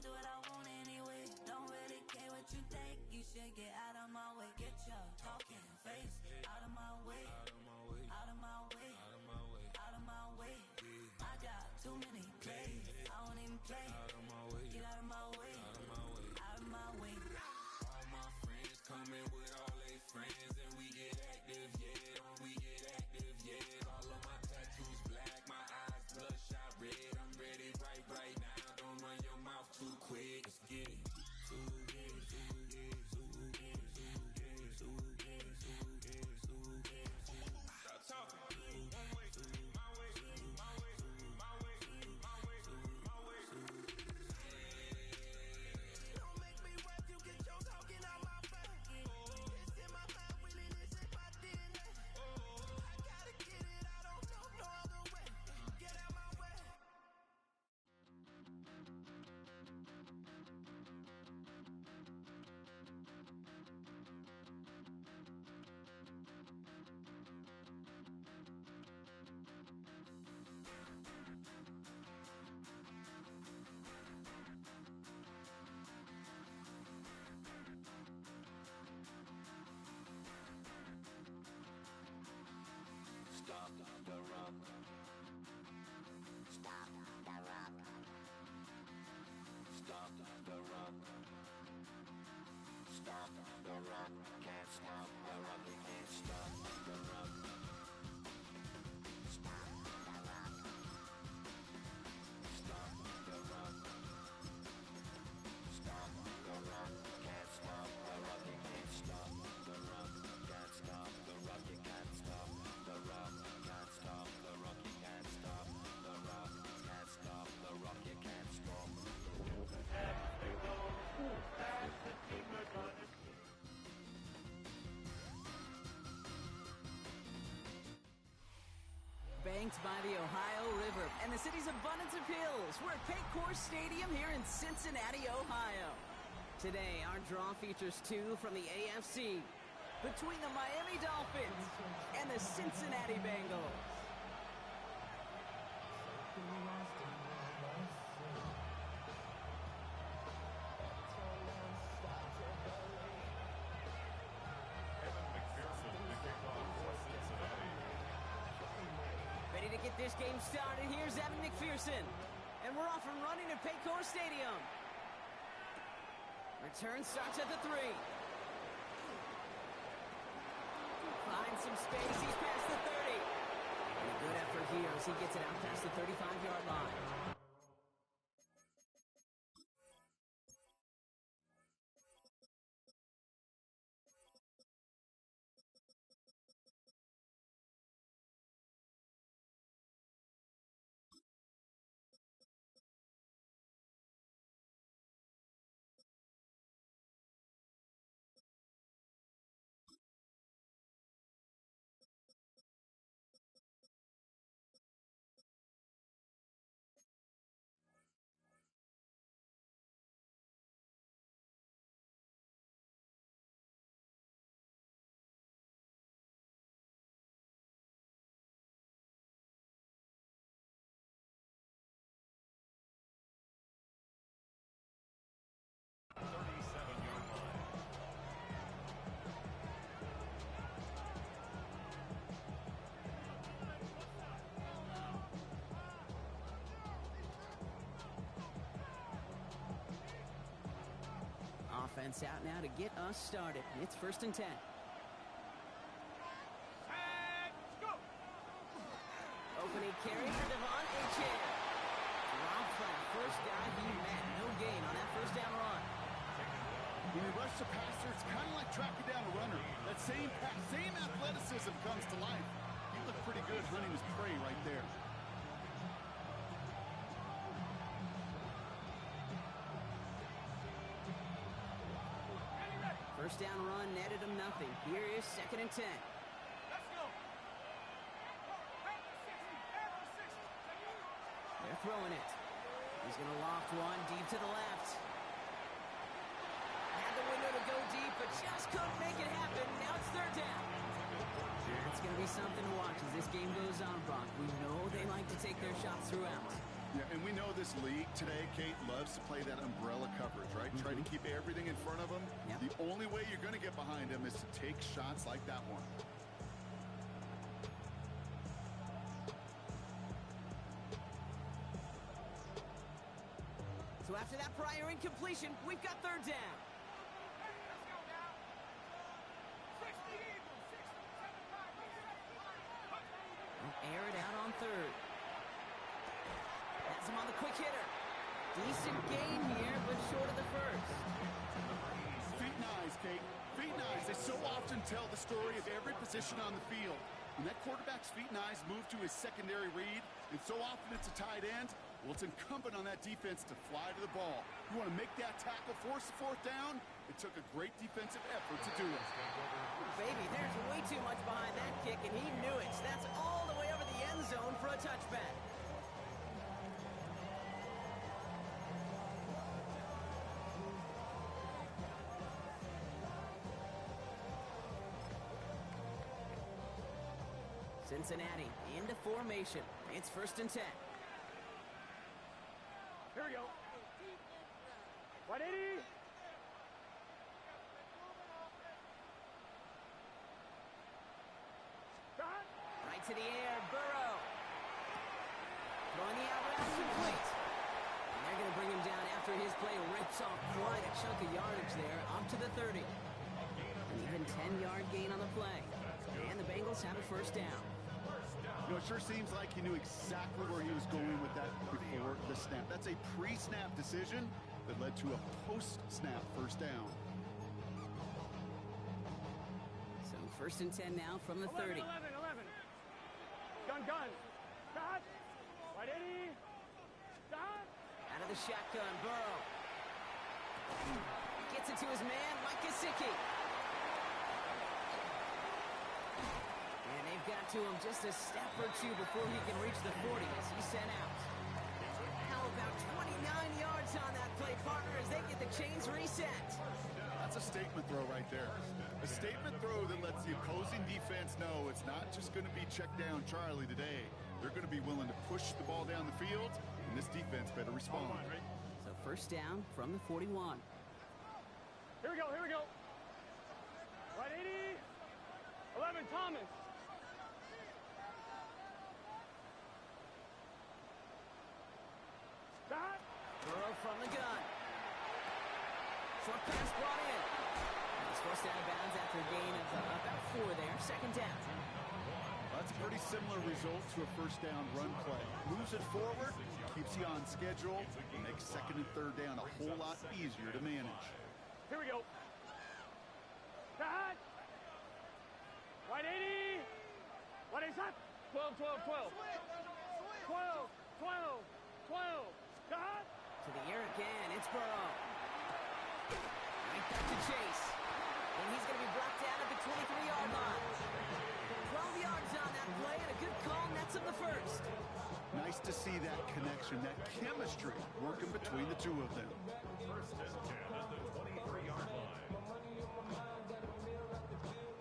do what I want anyway. Don't really care what you think. You should get out of my way. Get your talking face out of my way. Out of my way. Out of my way. Out of my way. I got too many plays. I won't even play. Out of my way. Get out of my way. Out of my way. Out of my way. All my friends coming with all their friends, and we get active, yeah. We get active, yeah. All of my tattoos black, my eyes bloodshot red. I'm ready right now. Don't run your mouth too quick. Let's get it. Stop talking. One way, my way, my way, my way, my way, my way. Don't make me rap, you get your talking out my face. It's in my mind, really, this is my DNA. I gotta get it, I don't know no other way. Get out my way. Stop the rock. Stop the rock. Stop the rock. Stop the rock. Can't stop the rock. You can't stop the rock. Stop the rock. Stop the rock. Stop the rock. Can't stop the rock. You can't stop the rock. Can't stop the rock. You can't stop the rock. Can't stop the rock. You can't stop the rock. Can't stop the rock. You can't stop. Banked by the Ohio River and the city's abundance of hills, we're at Paycor Stadium here in Cincinnati, Ohio. Today, our draw features two from the AFC, between the Miami Dolphins and the Cincinnati Bengals. Ready to get this game started, here's Evan McPherson. And we're off and running at Paycor Stadium. Return starts at the 3. Finds some space, he's past the 30. And a good effort here as he gets it out past the 35-yard line. Offense out now to get us started. It's 1st and 10. Go! Opening carry for Devon Achane. Rob flat, first guy he met. No gain on that first down run. When you rush the passer, it's kind of like tracking down a runner. That same athleticism comes to life. You look pretty good hunting his prey right there. First down run netted him nothing. Here is 2nd and 10. Let's go! They're throwing it. He's going to loft one deep to the left. Had the window to go deep, but just couldn't make it happen. Now it's 3rd down. It's going to be something to watch as this game goes on, Brock. We know they like to take their shots throughout. Yeah, and we know this league today, Kate, loves to play that umbrella coverage, right? Try to keep everything in front of them. Yep. The only way you're going to get behind them is to take shots like that one. So after that prior incompletion, we've got third down. Air it out on third. Has him on the quick hitter. Decent gain here, but short of the first. Feet and eyes, Kate. Feet and eyes. They so often tell the story of every position on the field. When that quarterback's feet and eyes move to his secondary read, and so often it's a tight end, well, it's incumbent on that defense to fly to the ball. You want to make that tackle, force the fourth down? It took a great defensive effort to do it. Baby, there's way too much behind that kick, and he knew it. So that's all the way over the end zone for a touchback. Cincinnati into formation. It's 1st and 10. Here we go. 180. Right to the air, Burrow. Throwing the out route complete. And they're going to bring him down after his play rips off quite a chunk of yardage there, up to the 30. An even 10-yard gain on the play. And the Bengals have a first down. You know, it sure seems like he knew exactly where he was going with that before the snap. That's a pre-snap decision that led to a post-snap first down. So 1st and 10 now from the 30. 11. Gun. Stop. 180. Stop. Out of the shotgun, Burrow. Gets it to his man, Mike Gesicki. And they've got to him just a step or two before he can reach the 40 as he's sent out. How about 29 yards on that play, partner, as they get the chains reset. That's a statement throw right there. A statement throw that lets the opposing defense know it's not just going to be check down Charlie today. They're going to be willing to push the ball down the field, and this defense better respond. So first down from the 41. Here we go. 180. 11, Thomas. Stop. Burrow from the gun. Short pass brought in. He's forced out of bounds after a gain of about 4 there. Second down. That's a pretty similar result to a first down run play. Moves it forward, keeps you on schedule, makes second and third down a whole lot easier to manage. Here we go. Stop. 180. What is that? 12. 12. Stop. To the air again. It's Burrow. Right back to Chase. And he's going to be brought down at the 23-yard line. 12 yards on that play, and a good call nets him the first. Nice to see that connection, that chemistry working between the two of them.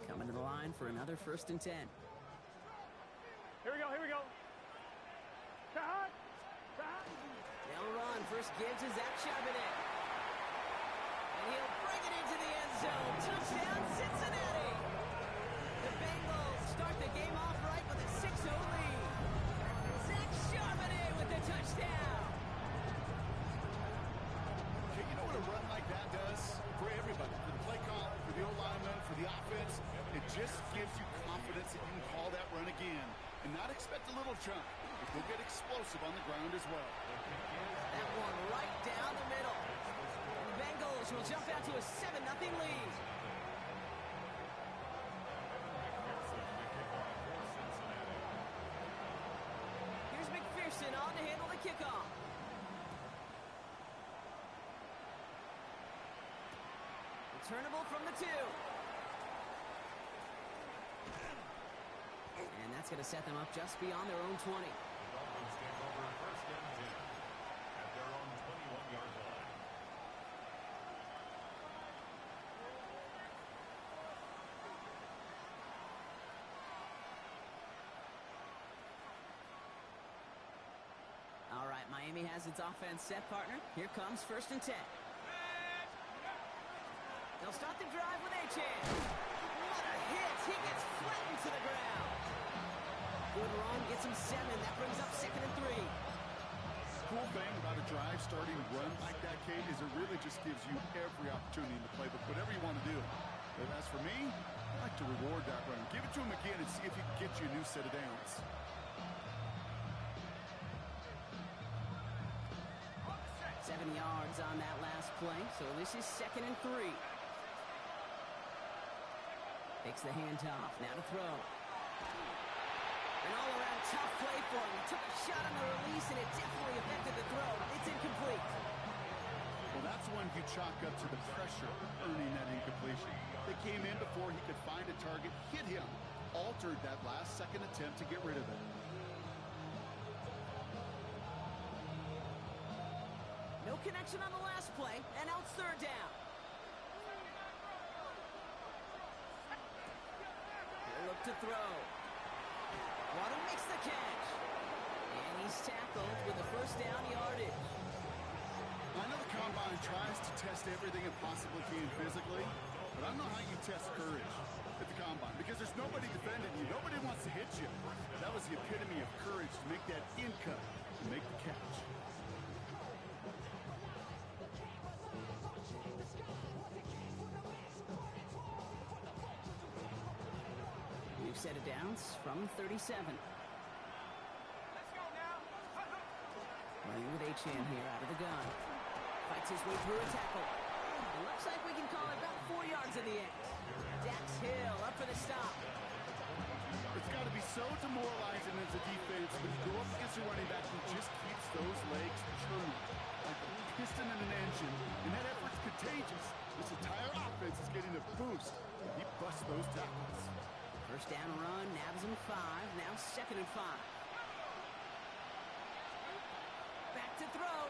Coming to the line for another 1st and 10. Here we go. Stop. They'll run. First gives to Zach Charbonnet. And he'll bring it into the end zone. Touchdown, Cincinnati. The Bengals start the game off right with a 6-0 lead. Zach Charbonnet with the touchdown. Okay, you know what a run like that does for everybody? For the play call, for the O-lineman, for the offense. It just gives you confidence that you can call that run again and not expect a little chunk. It will get explosive on the ground as well. That one right down the middle. And the Bengals will jump out to a 7-0 lead. Here's McPherson on to handle the kickoff. Returnable from the 2. And that's going to set them up just beyond their own 20. All right, Miami has its offense set, partner. Here comes 1st and 10. They'll start the drive with Achan. What a hit! He gets flattened to the ground. Good run, gets him 7. That brings up 2nd and 3. Cool thing about a drive starting run like that, Kate, is it really just gives you every opportunity in the playbook, whatever you want to do. But as for me, I like to reward that run. Give it to him again and see if he can get you a new set of downs. 7 yards on that last play, so this is 2nd and 3. Takes the handoff, now to throw. An all-around tough play for him. He took a shot on the release, and it definitely affected the throw. It's incomplete. Well, that's one you chalk up to the pressure earning that incompletion. They came in before he could find a target, hit him, altered that last-second attempt to get rid of it. No connection on the last play, and now it's 3rd down. He'll look to throw. Waddle makes the catch. And he's tackled with the 1st down yardage. I know the Combine tries to test everything it possibly can physically, but I don't know how you test courage at the Combine, because there's nobody defending you. Nobody wants to hit you. That was the epitome of courage, to make that in cut and make the catch. We've set it down from 37. Running with Achan here out of the gun. Fights his way through a tackle. It looks like we can call it about 4 yards in the end. Dax Hill up for the stop. It's got to be so demoralizing as a defense when you go up against a running back who just keeps those legs churning like a piston in an engine, and that effort's contagious. This entire offense is getting a boost. He busts those tackles. 1st down run, nabs him 5. Now 2nd and 5. Back to throw.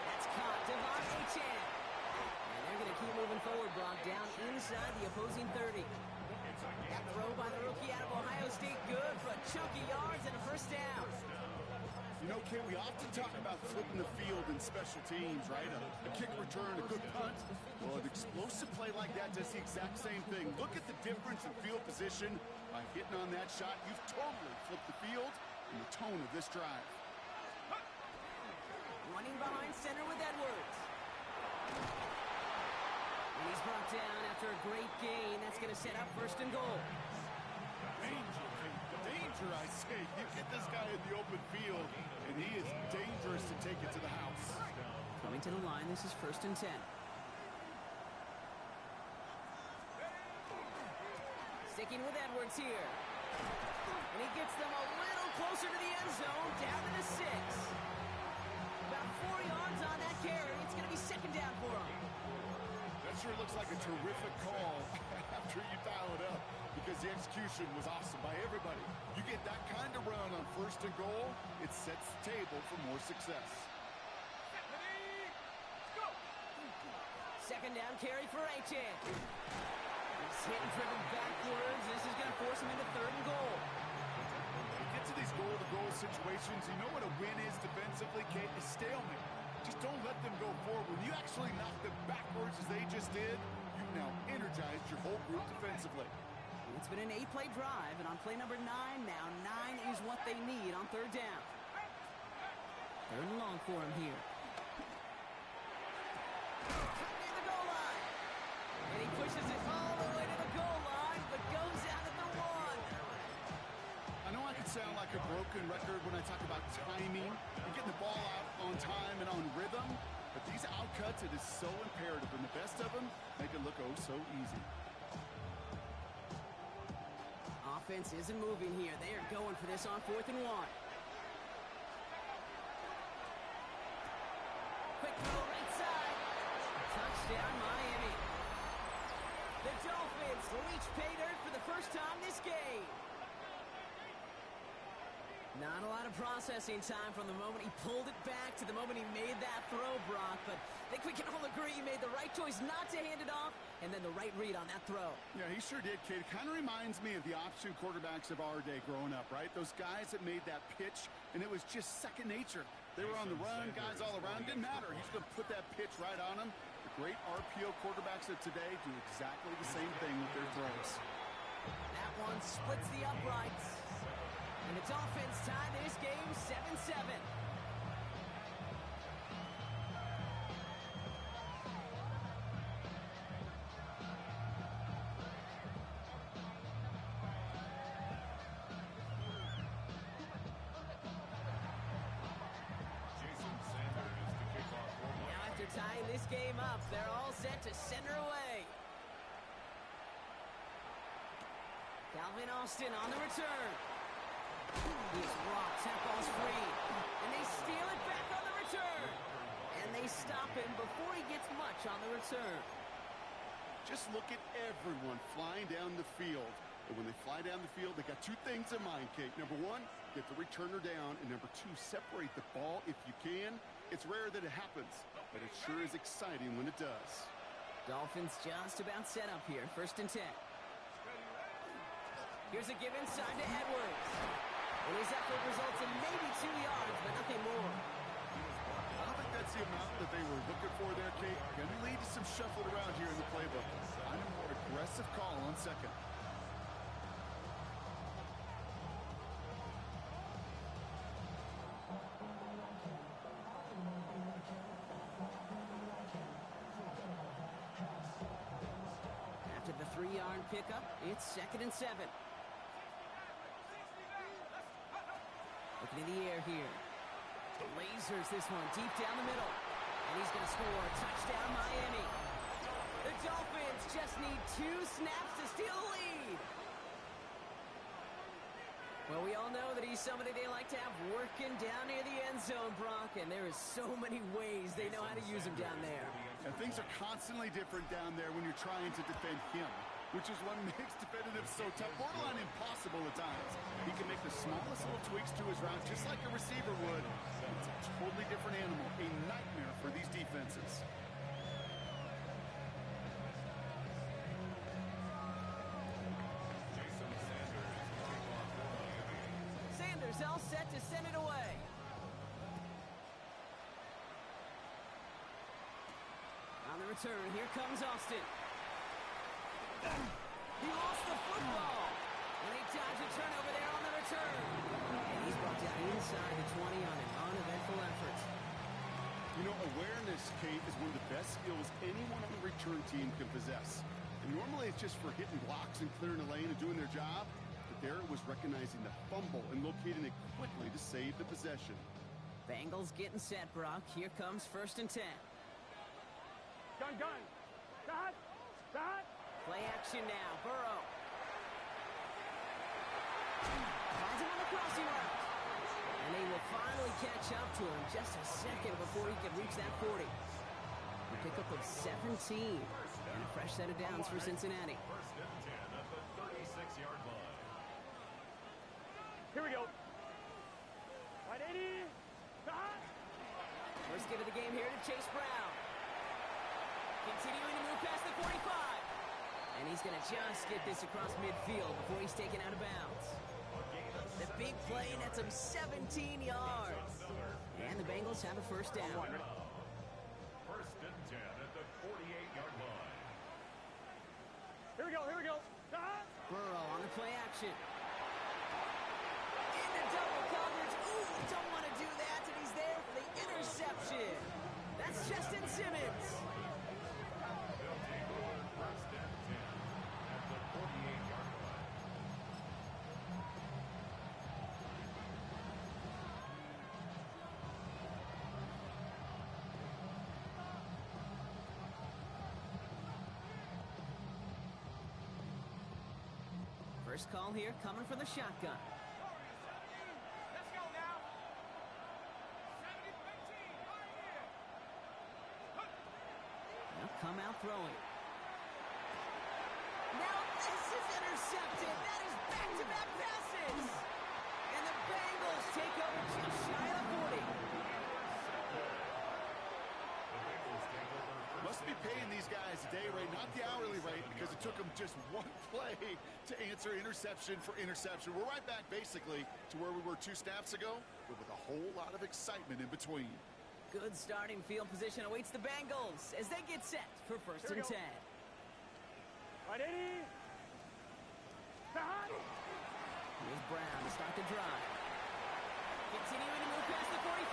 That's caught. Devon Achan. And they're going to keep moving forward, Brock, down inside the opposing 30. That throw by the rookie out of Ohio State, good for a chunky yards and a 1st down. You know, Kate, we often talk about flipping the field in special teams, right? A kick return, a good punt. Well, an explosive play like that does the exact same thing. Look at the difference in field position. By hitting on that shot, you've totally flipped the field and the tone of this drive. Running behind center with Edwards. And he's brought down after a great gain. That's going to set up 1st and goal. Danger, I say. You get this guy in the open field, and he is dangerous to take it to the house. Coming to the line, this is 1st and 10. Sticking with Edwards here. And he gets them a little closer to the end zone, down to the 6. About 4 yards on that carry. It's going to be 2nd down for him. That sure looks like a terrific call after you dial it up, because the execution was awesome by everybody. You get that kind of run on 1st and goal, it sets the table for more success. 2nd down carry for Achan. He's hit and driven backwards. This is going to force him into 3rd and goal. You get to these goal-to-goal situations, you know what a win is defensively, Kate? Is stalemate. Just don't let them go forward. When you actually knock them backwards as they just did, you've now energized your whole group defensively. It's been an 8-play drive, and on play number 9 now, 9 is what they need on 3rd down. 3rd and long for him here. Near the goal line. And he pushes it all the way to the goal line, but goes out at the 1. I know I can sound like a broken record when I talk about timing and getting the ball out on time and on rhythm, but these outcuts, it is so imperative, and the best of them make it look oh so easy. Offense isn't moving here. They are going for this on 4th and 1. Quick throw right side. Touchdown, Miami. The Dolphins reach pay dirt for the 1st time this game. Not a lot of processing time from the moment he pulled it back to the moment he made that throw, Brock. But I think we can all agree he made the right choice not to hand it off and then the right read on that throw. Yeah, he sure did, kid. Kind of reminds me of the option quarterbacks of our day growing up, right? Those guys that made that pitch, and it was just second nature. They were on the run, guys all around. Didn't matter. He's going to put that pitch right on them. The great RPO quarterbacks of today do exactly the same thing with their throws. That one splits the uprights. And its offense tied this game 7-7. Tying this game up, they're all set to center away. Calvin Austin on the return. He's blocked, ball's free, and they steal it back on the return. And they stop him before he gets much on the return. Just look at everyone flying down the field. And when they fly down the field, they got two things in mind, Kate. Number one, get the returner down. And number two, separate the ball if you can. It's rare that it happens, but it sure is exciting when it does. Dolphins just about set up here. 1st and 10. Here's a give inside to Edwards. And his effort results in maybe 2 yards, but nothing more. I don't think that's the amount that they were looking for there, Kate. Going to lead to some shuffled around here in the playbook. I'm a more aggressive call on second. After the 3-yard pickup, it's 2nd and 7. Looking in the air here. Lasers this one deep down the middle. And he's going to score. Touchdown, Miami. The Dolphins just need 2 snaps to steal the lead. Well, we all know that he's somebody they like to have working down near the end zone, Brock, and there is so many ways they know how to use him down there. And things are constantly different down there when you're trying to defend him, which is what makes defensive so tough, borderline impossible at times. He can make the smallest little tweaks to his route just like a receiver would. It's a totally different animal, a nightmare for these defenses. Sanders all set to send it away. On the return, here comes Austin. He lost the football. And he dodged a turnover there on the return. And he's brought down inside the 20 on an uneventful effort. You know, awareness, Kate, is one of the best skills anyone on the return team can possess. And normally it's just for hitting blocks and clearing the lane and doing their job. But there it was recognizing the fumble and locating it quickly to save the possession. Bengals getting set, Brock. Here comes 1st and 10. Gun. Cut. Play action now. Burrow. Finds him on the crossing route. And they will finally catch up to him just a second before he can reach that 40. A pickup of 17. And a fresh set of downs for Cincinnati. 1st and 10 at the 36-yard line. Here we go. Right 80. Cut. First give of the game here to Chase Brown. Continuing to move past the 45. And he's going to just get this across midfield before he's taken out of bounds. The big play nets him 17 yards. And the Bengals have a 1st down. 1st and 10 at the 48-yard line. Here we go. Cut. Burrow on the play action. Into double coverage. Ooh, don't want to do that. And he's there for the interception. That's Justin Simmons. First call here coming from the shotgun. Let's go now. 70-15. They'll come out throwing. Now this is intercepted. That is back-to-back passes. And the Bengals take over just shy of 40. Must be paying these guys a day rate, not the hourly rate, because it took them just one play to answer interception for interception. We're right back, basically, to where we were 2 snaps ago, but with a whole lot of excitement in between. Good starting field position awaits the Bengals as they get set for 1st and 10. Right, 80. Here's Brown to start the drive. Continuing to move past the 45.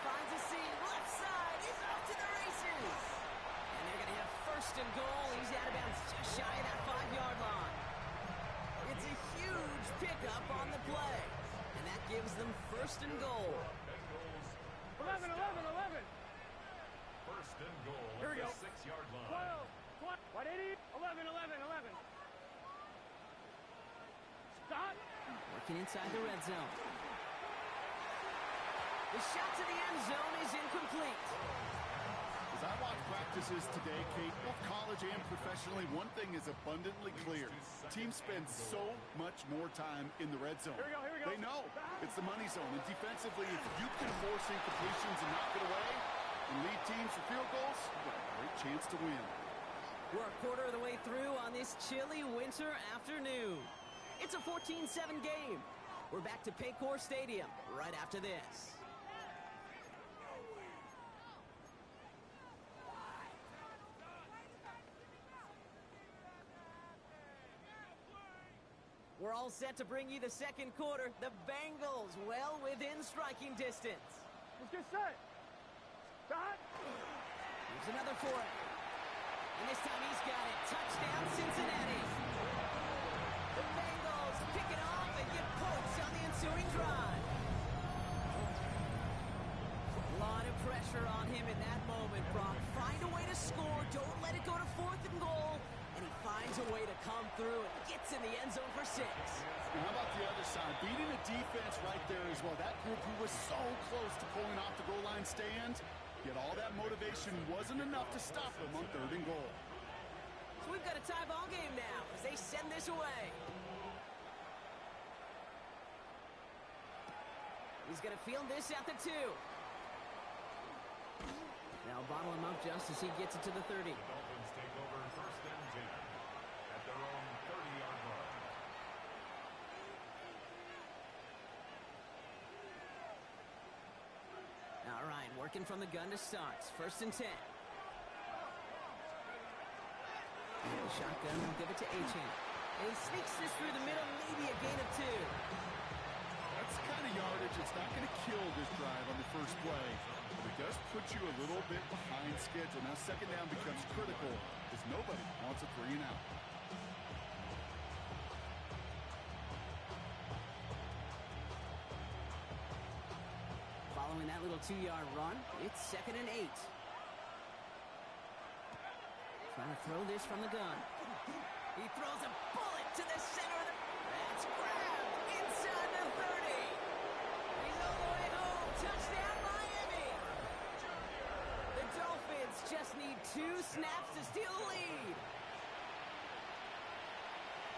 Finds a seam, left side. He's off to the races. And they're going to have 1st and goal. He's out of bounds just shy of that 5-yard line. It's a huge pickup on the play. And that gives them 1st and goal. 11. 1st and goal Here we at go. the 6-yard line. 12. Right, 80. 11. Stop. Working inside the red zone. The shot to the end zone is incomplete. As I watch practices today, Kate, both college and professionally, one thing is abundantly clear. Teams spend so much more time in the red zone. Here we go. They know it's the money zone. And defensively, if you can force incompletions and knock it away and lead teams for field goals, you got a great chance to win. We're a quarter of the way through on this chilly winter afternoon. It's a 14-7 game. We're back to Paycor Stadium right after this. We're all set to bring you the second quarter. The Bengals well within striking distance. Let's get set. Stop. Here's another for it. And this time he's got it. Touchdown, Cincinnati. The Bengals pick it off and get points on the ensuing drive. A lot of pressure on him in that moment, Brock. Find a way to score. Don't let it go to 4th and goal. And he finds a way to come through and gets in the end zone for 6. And how about the other side? Beating the defense right there as well. That group who was so close to pulling off the goal line stand, yet all that motivation wasn't enough to stop them on 3rd and goal. So we've got a tie ball game now as they send this away. He's going to field this at the 2. Now bottle him up just as he gets it to the 30. The Dolphins take over 1st and 10 at their own 30-yard line. All right, working from the gun to start. 1st and 10. The shotgun will give it to Achane. And he sneaks this through the middle, maybe a gain of 2. That's the kind of yardage that's not going to kill this drive on the first play. But it does put you a little bit behind schedule. Now 2nd down becomes critical because nobody wants a 3 and out. Following that little 2-yard run, it's 2nd and 8. Trying to throw this from the gun. He throws a bullet to the center of the... That's grabbed inside the 30. He's all the way home. Touchdown, Miami. The Dolphins just need 2 snaps to steal the lead.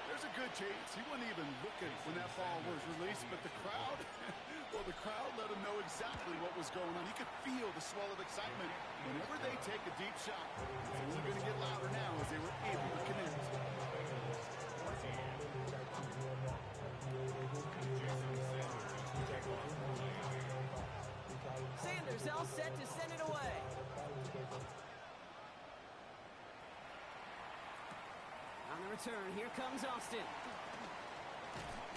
There's a good chance he wasn't even looking when that ball was released, but the crowd, well, the crowd let him know exactly what was going on. He could feel the swell of excitement. Whenever they take a deep shot, it's only going to get louder now as they were able to connect. Sanders all set to send it away. On the return, here comes Austin.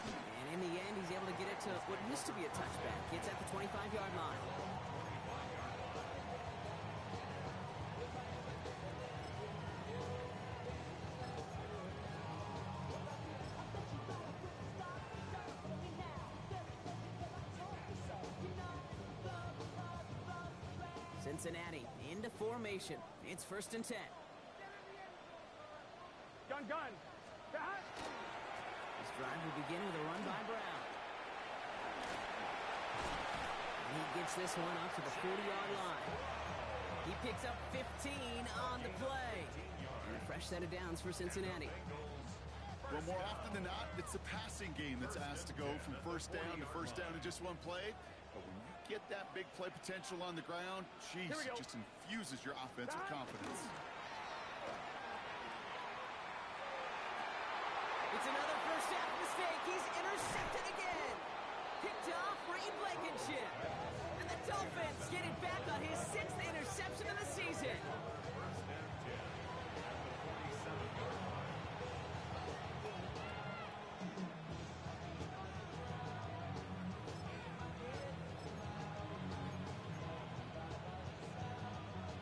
And in the end, he's able to get it to what used to be a touchback. It's at the 25-yard line. Cincinnati into formation. It's 1st and 10. Gun. This drive will begin with a run by Brown. And he gets this one up to the 40-yard line. He picks up 15 on the play. And a fresh set of downs for Cincinnati. Well, more often than not, it's the passing game that's asked to go from 1st down to 1st down in just one play. But when you get that big play potential on the ground, geez, it just infuses your offensive confidence. It's another first half mistake. He's intercepted again. Picked off Reed Blankenship. And the Dolphins get it back on his 6th interception of the season.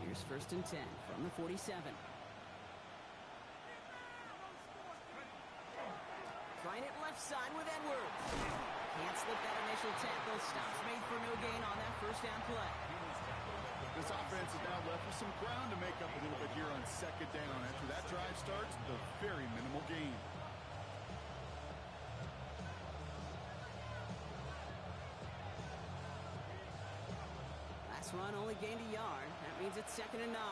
Here's 1st and 10 from the 47. Trying it left side with Edwards. Can't slip that initial tackle. Stops made for no gain on that first down play. This offense is now left with some ground to make up a little bit here on 2nd down. After that drive starts, the very minimal gain. Last run only gained a yard. That means it's 2nd and 9.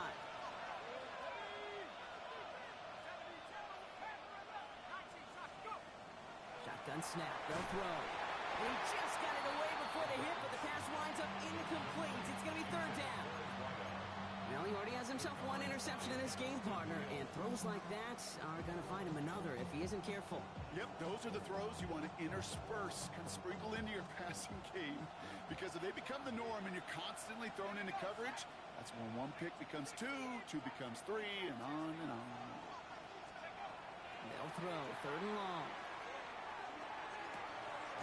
Shotgun snap, they'll throw. And he just got it away before the hit, but the pass winds up incomplete. It's going to be 3rd down. Well, he already has himself 1 interception in this game, partner, and throws like that are going to find him another if he isn't careful. Yep, those are the throws you want to intersperse, kind of sprinkle into your passing game, because if they become the norm and you're constantly thrown into coverage, that's when 1 pick becomes 2, 2 becomes 3, and on and on. They'll throw, 3rd and long.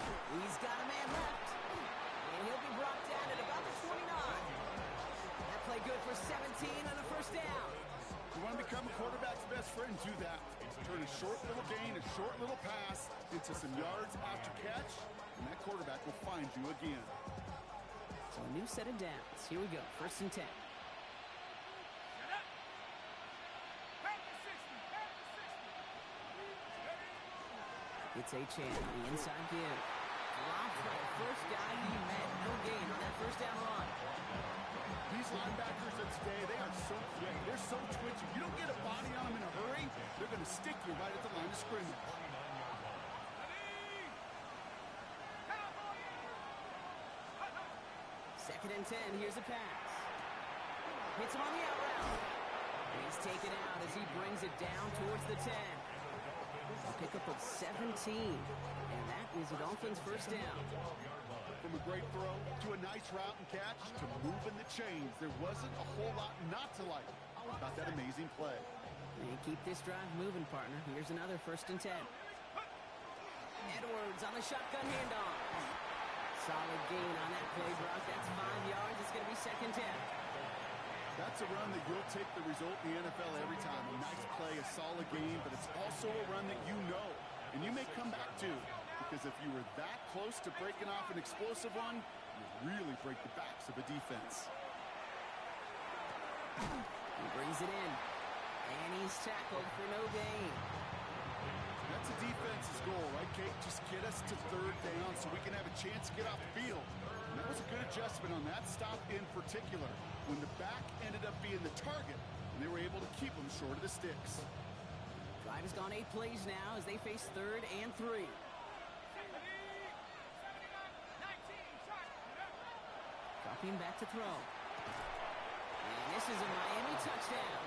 He's got a man left, and he'll be brought down at about the 29. That play good for 17 on a 1st down. You want to become a quarterback's best friend, do that. Turn a short little gain, a short little pass into some yards after catch, and that quarterback will find you again. So a new set of downs. Here we go, 1st and 10. It's Achane on the inside give. Dropped by the first guy he met. No gain on that 1st down run. These linebackers of today, they are so quick. They're so twitchy. You don't get a body on them in a hurry, they're going to stick you right at the line of scrimmage. 2nd and 10. Here's a pass. Hits him on the out route. He's taken out as he brings it down towards the 10. A pickup of 17. And that is the Dolphins' 1st down. From a great throw to a nice route and catch to moving the chains, there wasn't a whole lot not to like about that amazing play. And keep this drive moving, partner. Here's another 1st and 10. Edwards on the shotgun handoff. Solid gain on that play, Brock. That's 5 yards. It's going to be 2nd 10. That's a run that you'll take the result in the NFL every time. A nice play, a solid game, but it's also a run that you know, and you may come back to, because if you were that close to breaking off an explosive one, you really break the backs of a defense. He brings it in, and he's tackled for no gain. That's a defense's goal, right, Kate? Just get us to 3rd down so we can have a chance to get off the field. And that was a good adjustment on that stop in particular, when the back ended up being the target, and they were able to keep them short of the sticks. Drive has gone 8 plays now as they face 3rd and 3. Dropping back to throw. And this is a Miami touchdown.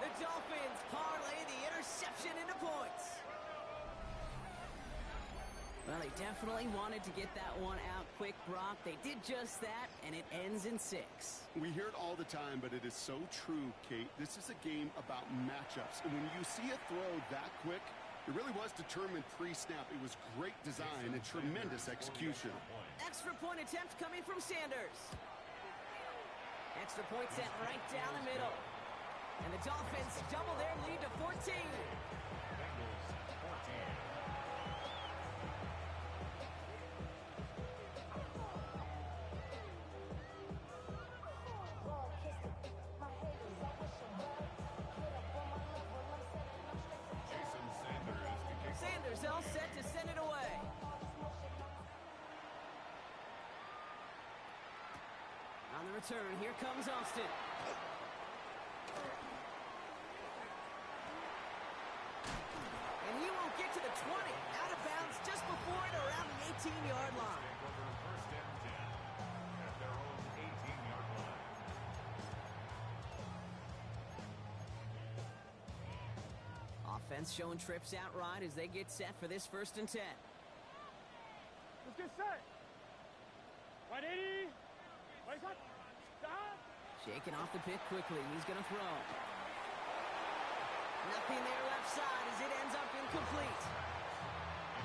The Dolphins parlay the interception into points. Well, they definitely wanted to get that one out quick, Brock. They did just that, and it ends in 6. We hear it all the time, but it is so true, Kate. This is a game about matchups. And when you see a throw that quick, it really was determined pre-snap. It was great design and tremendous execution. Extra point attempt coming from Sanders. Extra point sent right down the middle. And the Dolphins double their lead to 14. Sanders all set to send it away. On the return, here comes Austin. And he won't get to the 20. Out of bounds just before it, around the 18-yard line. Offense showing trips out right as they get set for this 1st and 10. Let's get set. 180. Wait up. Stop. Shaking off the pick quickly. He's going to throw. Nothing there left side as it ends up incomplete.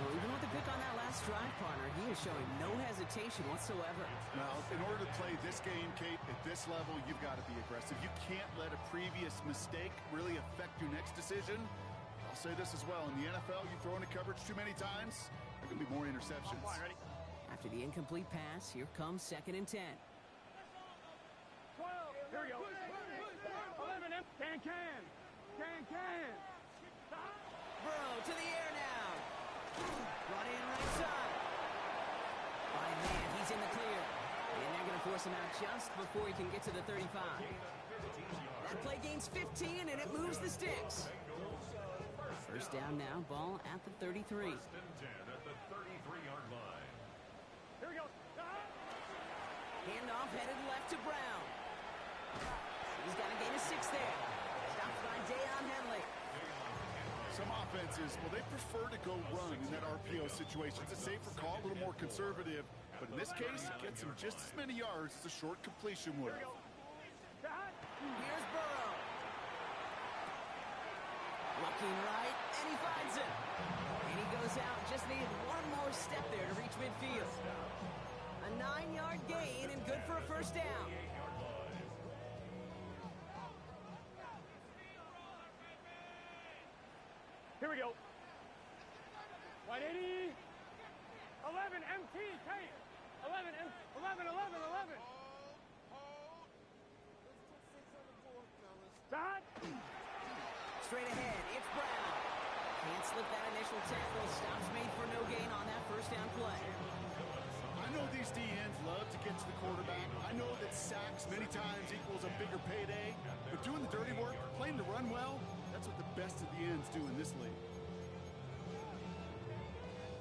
Well, even with the pick on that last drive, partner, he is showing no hesitation whatsoever. Well, in order to play this game, Kate, at this level, you've got to be aggressive. You can't let a previous mistake really affect your next decision. I'll say this as well. In the NFL, you throw into coverage too many times, there can be more interceptions. Ready? After the incomplete pass, here comes 2nd and 10. 12. Here we go. 11. Can. Burrow to the air now. Brought in right side. By man, he's in the clear. And they're going to force him out just before he can get to the 35. That play gains 15, and it moves the sticks. 1st down now, ball at the 33. 1st and 10 at the 33-yard line. Here we go. Handoff headed left to Brown. He's got a gain of 6 there. Stopped by Deion Henley. Some offenses, well, they prefer to go run in that RPO situation. It's a safer call, a little more conservative. But in this case, it gets him just as many yards as a short completion would have. Here's Burrow. Looking right, and he finds it. And he goes out, just needed one more step there to reach midfield. A 9-yard gain and good for a 1st down. Here we go. 180. 11 MT. Kate. 11. Stop. Straight ahead, it's Brown. Can't slip that initial tackle. Stops made for no gain on that 1st down play. I know these DNs love to get to the quarterback. I know that sacks many times equals a bigger payday. But doing the dirty work, playing the run well, that's what the best of the ends do in this league.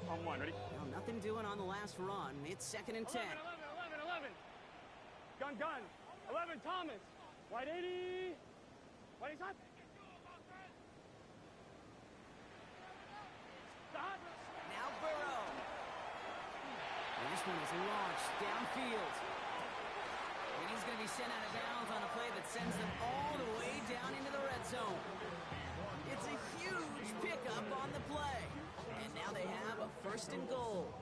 On 1, ready? Well, nothing doing on the last run. It's 2nd and 10. 11. Gun. 11, Thomas. 180. 20 shot. Stop. Now Burrow. And this one is launched downfield. And he's going to be sent out of bounds on a play that sends them all the way down into the red zone. It's a huge pickup on the play. And now they have a 1st and goal.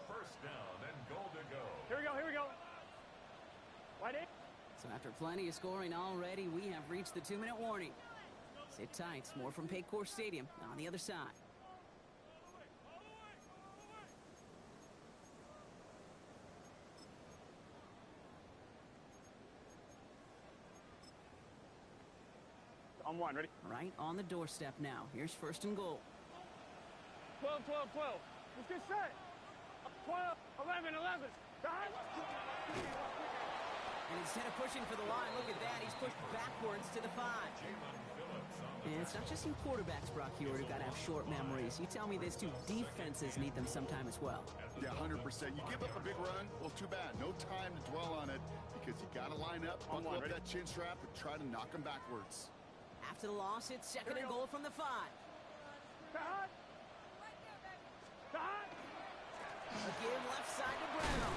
First down and goal to go. Here we go. 180. So after plenty of scoring already, we have reached the 2-minute warning. Sit tight. More from Paycor Stadium on the other side. On 1, ready? Right on the doorstep now. Here's 1st and goal. 12. Let's get set. 12. 11. Stop. And instead of pushing for the line, look at that. He's pushed backwards to the 5. And it's not just in quarterbacks, Brock Hewitt, who've got to have short memories. You tell me this too, defenses need them sometime as well. Yeah, 100%. You give up a big run, well, too bad. No time to dwell on it because you got to line up, buckle up that chin strap, and try to knock them backwards. After the loss, it's 2nd and goal from the 5. Stop. A give left side to Brown.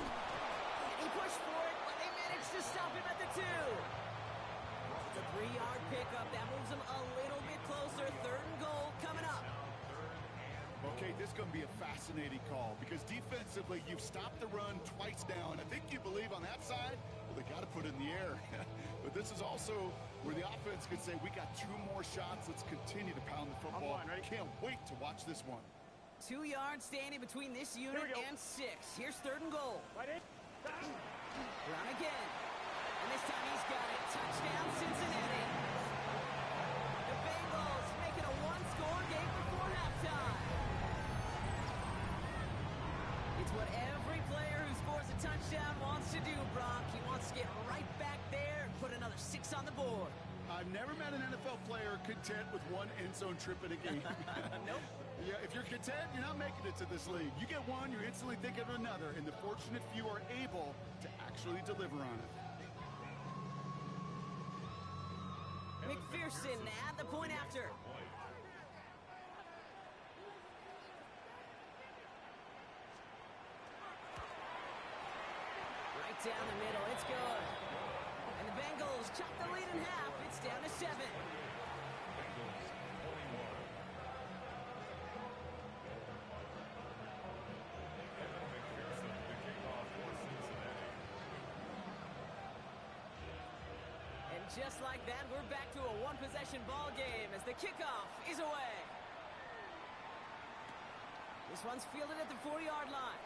And he pushed for it, but they managed to stop him at the 2. It's a 3-yard pickup. That moves him a little bit closer. 3rd and goal coming up. Okay, this is going to be a fascinating call because defensively, you've stopped the run twice now, and I think you believe on that side, well, they got to put it in the air. But this is also where the offense could say, we got 2 more shots. Let's continue to pound the football. Can't wait to watch this one. 2 yards standing between this unit and 6. Here's 3rd and goal. Brown again. And this time he's got it. Touchdown, Cincinnati. The Bengals make it a 1-score game before halftime. It's what every player who scores a touchdown wants to do, Brock. He wants to get right back there and put another 6 on the board. I've never met an NFL player content with 1 end zone trip in a game. Nope. Yeah, if you're content, you're not making it to this league. You get one, you're instantly thinking of another, and the fortunate few are able to actually deliver on it. McPherson at the point after. Right down the middle, it's good. And the Bengals chop the lead in half. It's down to 7. And just like that, we're back to a one-possession ball game as the kickoff is away. This one's fielded at the 40-yard line.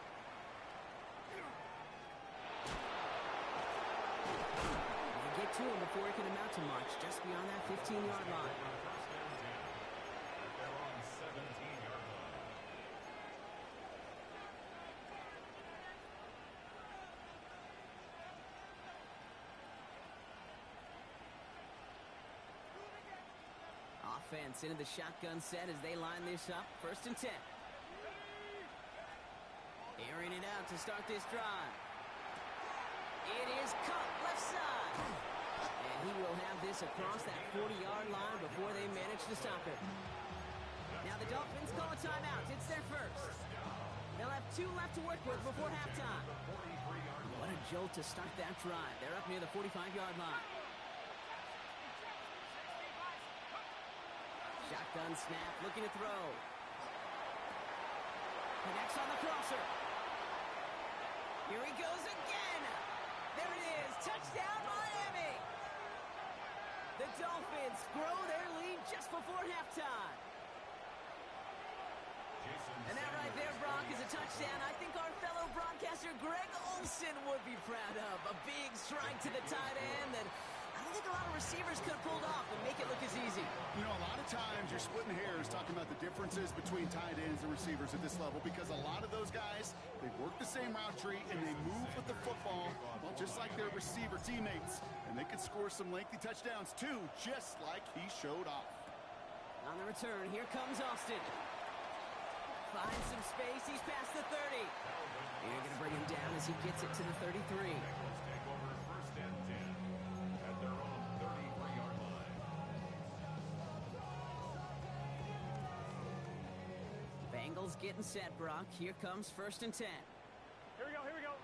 They get to him before it can amount to much, just beyond that 15-yard line. They're on 17-yard line. Offense into the shotgun set as they line this up. 1st and 10. Airing it out to start this drive. It is cut left side. And he will have this across that 40-yard line before they manage to stop it. Now the Dolphins call a timeout. It's their first. They'll have 2 left to work with before halftime. What a jolt to start that drive. They're up near the 45-yard line. Shotgun snap, looking to throw. Connects on the crosser. Here he goes again. There it is. Touchdown, Miami. The Dolphins grow their lead just before halftime. And that right there, Brock, is a touchdown I think our fellow broadcaster Greg Olsen would be proud of. A big strike to the tight end that I don't think a lot of receivers could have pulled off and make it look as easy. You know, a lot of times you're splitting hairs talking about the differences between tight ends and receivers at this level because a lot of those guys, they work the same route tree and they move with the football, well, just like their receiver teammates. And they can score some lengthy touchdowns too, just like he showed off. On the return, here comes Austin. Finds some space, he's past the 30. You're going to bring him down as he gets it to the 33. Take over 1st and 10 at their own 33-yard line. Bengals getting set, Brock. Here comes 1st and 10. Here we go, here we go.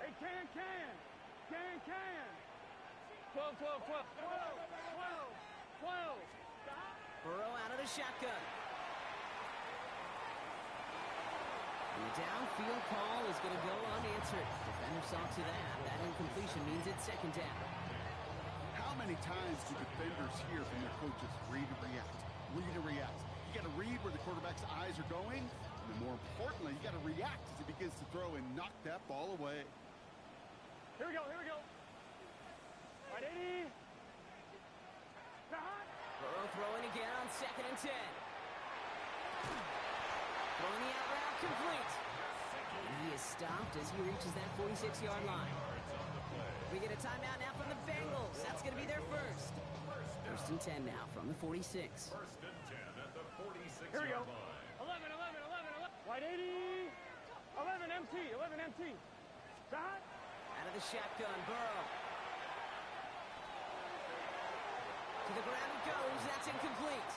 Hey, can. 12, 12, 12. 12, 12. Burrow out of the shotgun. And the downfield call is going to go unanswered. Defender saw to that. That incompletion means it's 2nd down. How many times do defenders hear from their coaches, read and react, read and react? You got to read where the quarterback's eyes are going, and then more importantly, you got to react as he begins to throw and knock that ball away. Here we go. Right, 80. Burrow throwing again on 2nd and 10. Throwing the out route complete. And he is stopped as he reaches that 46-yard line. We get a timeout now from the Bengals. That's going to be their first. 1st and 10 now from the 46. 1st and 10 at the 46-yard Here we go. line. 11. Right, 80. 11 empty. Shot. Out of the shotgun, Burrow. To the ground it goes. That's incomplete.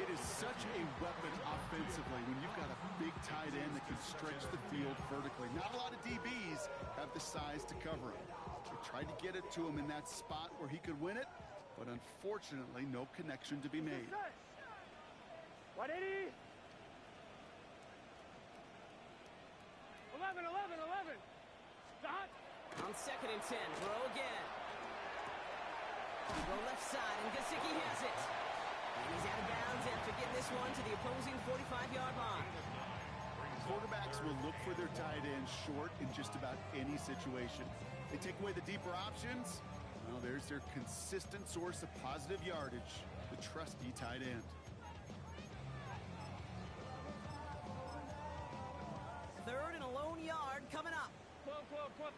It is such a weapon offensively when you've got a big tight end that can stretch the field vertically. Not a lot of DBs have the size to cover him. They tried to get it to him in that spot where he could win it, but unfortunately, no connection to be made. Right, 80. 11. Shot. On 2nd and 10, Burrow again. Go left side, and Gesicki has it. And he's out of bounds after getting this one to the opposing 45-yard line. Quarterbacks will look for their tight end short in just about any situation. They take away the deeper options. Well, there's their consistent source of positive yardage, the trusty tight end. Third and a lone yard coming up. 12.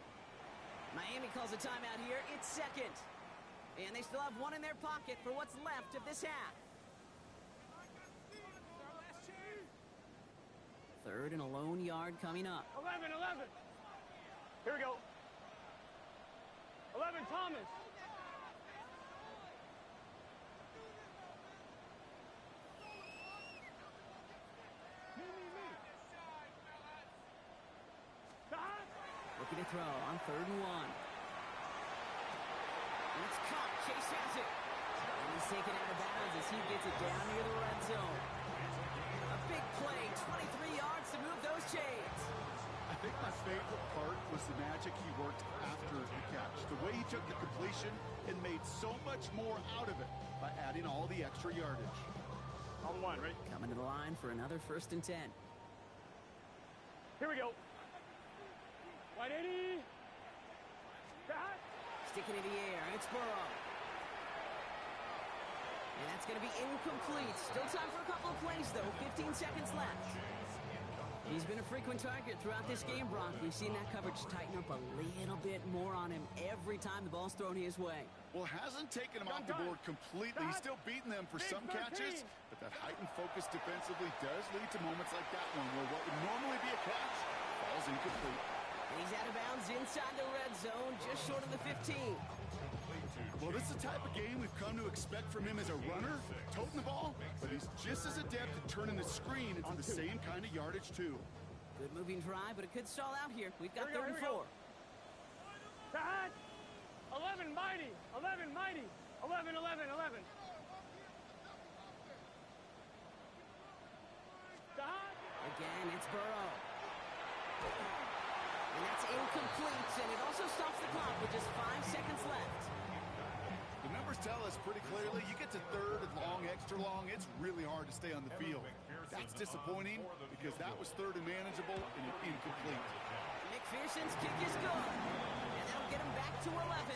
Miami calls a timeout here. It's 2nd. And they still have one in their pocket for what's left of this half. 3rd and a lone yard coming up. 11. Here we go. 11, Thomas. to throw on 3rd and 1. And it's caught. Chase has it. And he's taken out of bounds as he gets it down near the red zone. A big play, 23 yards to move those chains. I think my favorite part was the magic he worked after the catch. The way he took the completion and made so much more out of it by adding all the extra yardage. On the line, right? Coming to the line for another 1st and 10. Here we go. Wide 80. Back. Sticking in the air. It's Burrow. And that's going to be incomplete. Still time for a couple of plays, though. 15 seconds left. He's been a frequent target throughout this game, Brock. We've seen that coverage tighten up a little bit more on him every time the ball's thrown his way. Well, hasn't taken him off the board completely. He's still beating them for some catches, but that heightened focus defensively does lead to moments like that one where what would normally be a catch falls incomplete. And he's out of bounds inside the red zone, just short of the 15. Well, this is the type of game we've come to expect from him as a runner, toting the ball, but he's just as adept at turning the screen into the same kind of yardage, too. Good moving drive, but it could stall out here. We've got 3rd and 4. Back. 11 mighty. 11 mighty. 11, 11, 11. Back. Again, it's Burrow. And that's incomplete, and it also stops the clock with just 5 seconds left. The numbers tell us pretty clearly, you get to 3rd and long, extra long, it's really hard to stay on the field. That's disappointing because that was 3rd and manageable and incomplete. McPherson's kick is good, and that'll get him back to 11.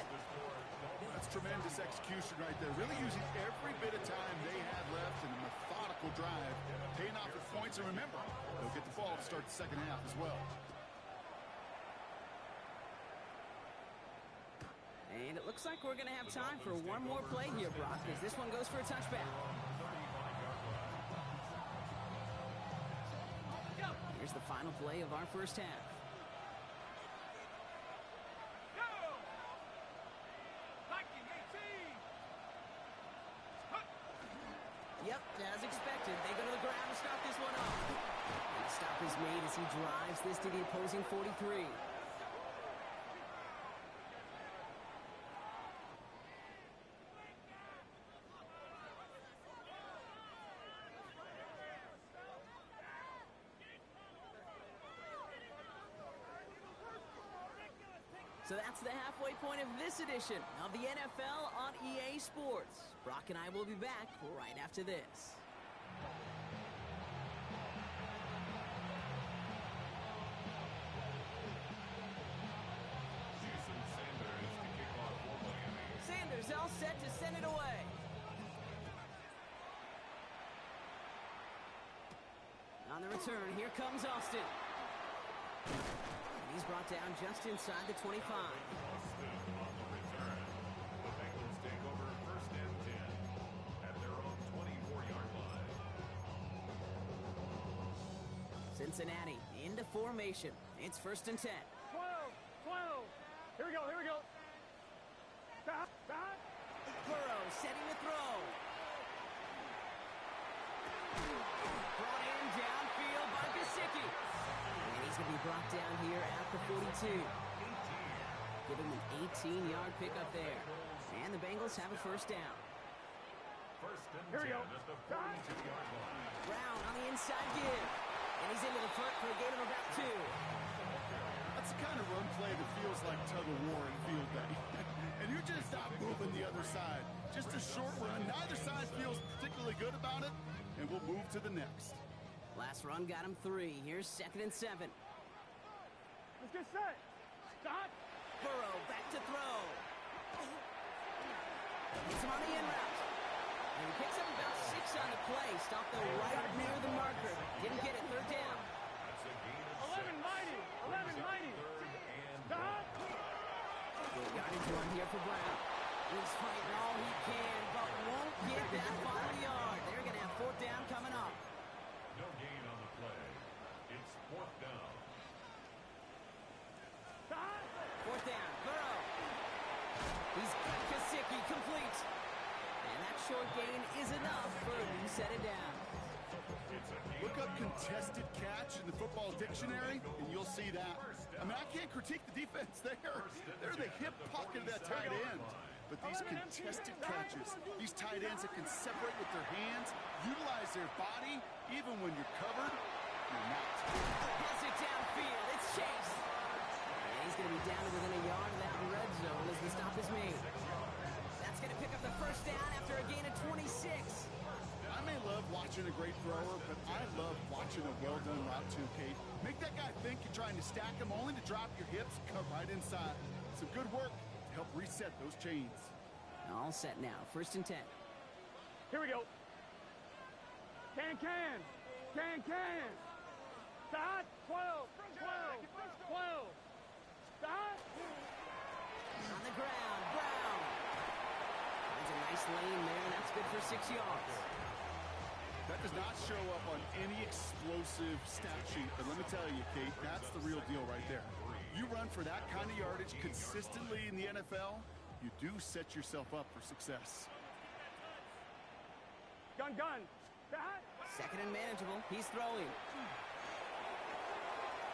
That's tremendous execution right there. Really using every bit of time they had left in a methodical drive, paying off with points. And remember, they'll get the ball to start the 2nd half as well. And it looks like we're going to have time for one more play here, Brock, as this one goes for a touchback. Here's the final play of our 1st half. Yep, as expected, they go to the ground to start this one off. And the stop is made as he drives this to the opposing 43. So that's the halfway point of this edition of the NFL on EA Sports. Brock and I will be back right after this. Sanders all set to send it away. On the return, here comes Austin. He's brought down just inside the 25. Austin on the return. The Bengals take over 1st and 10 at their own 24-yard line. Cincinnati into formation. It's 1st and 10. 12. Here we go. Back. Burrow setting the throw. Brought in downfield by Gesicki. And he's going to be brought down here at the 42. Give him an 18-yard pickup there. And the Bengals have a 1st down. 1st and 10 Here we go. at the 42-yard line. Brown on the inside give. And he's into the front for a gain of about 2. That's the kind of run play that feels like tug-of-war in field day. And you're just not moving the other side. Just a short run. Neither side feels particularly good about it. And we'll move to the next. Last run got him 3. Here's 2nd and 7. Let's get set. Stop. Burrow back to throw. Gets him on the in route. And he picks up about 6 on the play. Stopped though right near the marker. Didn't get it. 3rd down. That's a gain of 11 mighty. 11 mighty. 3rd and Stop. Good yardage run here for Brown. He's fighting all he can, but won't get that final yard. They're going to have 4th down coming up. no gain on the play. It's 4th down. 4th down. Burrow. He's got Gesicki complete. And that short gain is enough for a new set of downs. It's a gain Look up contested catch in the football dictionary, and you'll see that. I mean, I can't critique the defense there. They're the hip pocket of that tight end. But these contested catches, these tight ends that can separate with their hands, utilize their body, even when you're covered, you're not. Gets it downfield. It's Chase. And he's going to be down to within a yard of that red zone as the stop is made. That's going to pick up the first down after a gain of 26. I may love watching a great thrower, but I love watching a well-done route too, Kate. Make that guy think you're trying to stack him only to drop your hips, cut right inside. Some good work to help reset those chains. All set now. 1st and 10. Here we go. Can. Start. 12. Start. On the ground. Brown. There's a nice lane there, and that's good for 6 yards. That does not show up on any explosive stat sheet, but let me tell you, Kate, that's the real deal right there. You run for that kind of yardage consistently in the NFL, you do set yourself up for success. Gun. Start. 2nd and manageable. He's throwing.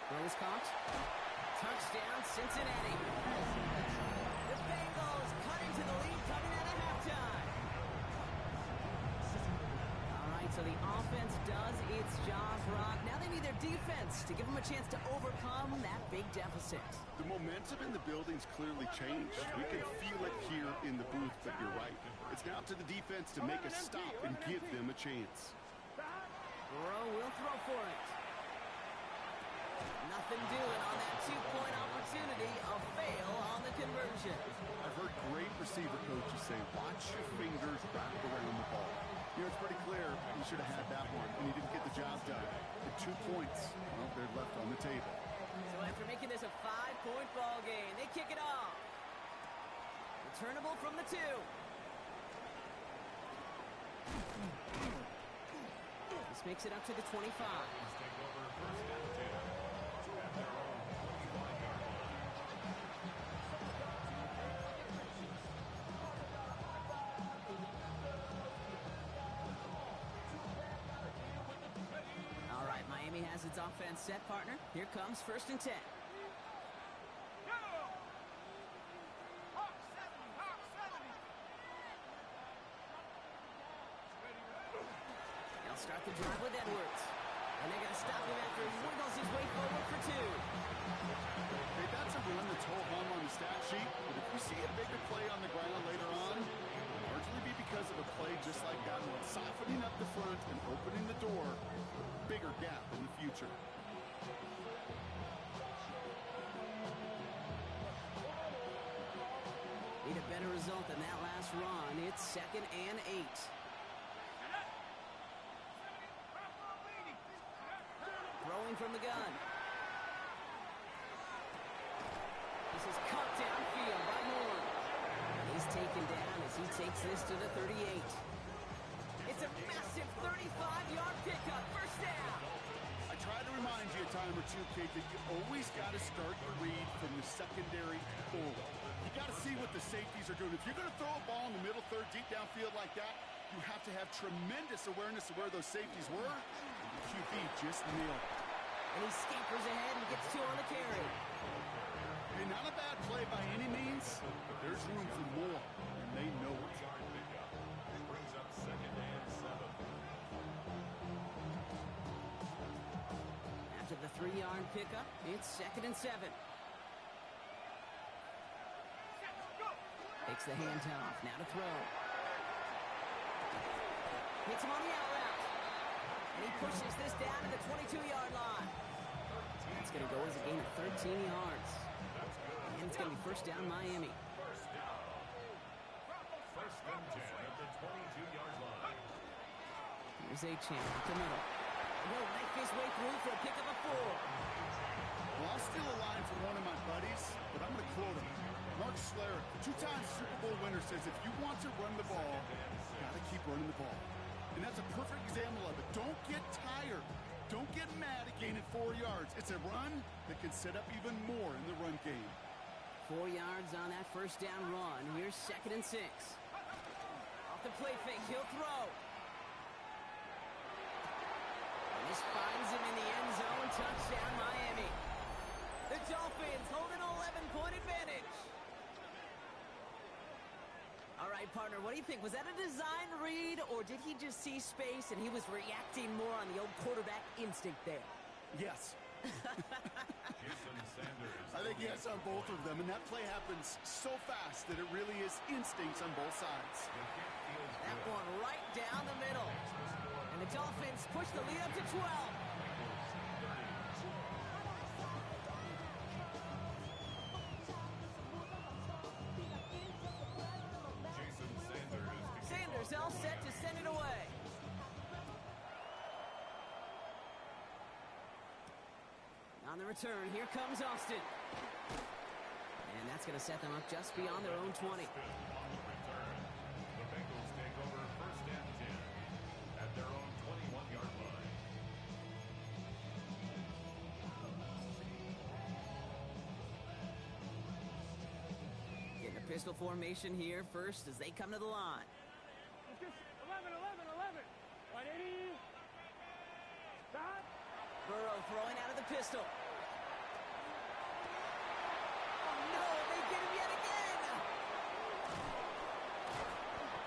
Throw is caught. Touchdown, Cincinnati. The Bengals cut into the lead coming out of halftime. All right, so the offense does its job, Brock. Now they need their defense to give them a chance to overcome that big deficit. The momentum in the building's clearly changed. We can feel it here in the booth, but you're right. It's now to the defense to make a stop and give them a chance. Burrow will throw for it. Nothing doing on that 2-point opportunity. A fail on the conversion. I've heard great receiver coaches say, watch your fingers wrap around the ball. You know, it's pretty clear he should have had that one, and he didn't get the job done. The 2 points, well, they're left on the table. So after making this a 5-point ball game, they kick it off. Returnable from the 2. This makes it up to the 25. Take over 1st and 10 at their own 21-yard line. All right, Miami has its offense set, partner. Here comes 1st and 10. They'll start the drive with Edwards. And they're going to stop him after he wiggles his way forward for 2. Hey, that's a run that's ho-hum on the stat sheet, but if we see a bigger play on the ground later on, it'll largely be because of a play just like that one, softening up the front and opening the door for a bigger gap in the future. Need a better result than that last run. It's 2nd and 8. Throwing from the gun. This is cut downfield by Moore. He's taken down as he takes this to the 38. It's a massive 35-yard pickup. 1st down. I try to remind you a time or two, Kate, that you always got to start your read from the secondary forward. You got to see what the safeties are doing. If you're going to throw a ball in the middle third, deep downfield like that, you have to have tremendous awareness of where those safeties were. And the QB just nailed it. And he scampers ahead and gets 2 on the carry. Hey, not a bad play by any means, but there's room for more, and they know it. 3-yard pickup. Brings up 2nd and 7. After the 3-yard pickup, it's 2nd and 7. Takes the handoff. Now to throw. Hits him on the out route. And he pushes this down to the 22-yard line. That's going to go as a gain of 13 yards. And it's going to be 1st down Miami. 1st and 10 at the 22-yard line. Here's A-Chan up the middle. He'll knife his way through for a pickup of 4. Well, I'll steal a line from one of my buddies, but I'm going to quote him. Mark Schlereth, 2-time Super Bowl winner, says if you want to run the ball, you got to keep running the ball. And that's a perfect example of it. Don't get tired. Don't get mad at gaining 4 yards. It's a run that can set up even more in the run game. 4 yards on that 1st down run. Here's 2nd and 6. Off the play fake, he'll throw. And Just finds him in the end zone. Touchdown, Miami. The Dolphins hold an 11-point advantage. All right, partner, what do you think? Was that a design read, or did he just see space and he was reacting more on the old quarterback instinct there? Yes. Jason Sanders. I think yes on both of them, and that play happens so fast that it really is instincts on both sides. That one right down the middle. And the Dolphins push the lead up to 12. Jason Sanders. Sanders all set to send it away. On the return, here comes Austin. And that's going to set them up just beyond their own 20. On the return, the Bengals take over first and 10 at their own 21-yard line. In the pistol formation here first as they come to the line. 11, 11, 11. 180. Stop. Burrow throwing out of the pistol. Oh no, they get him yet again!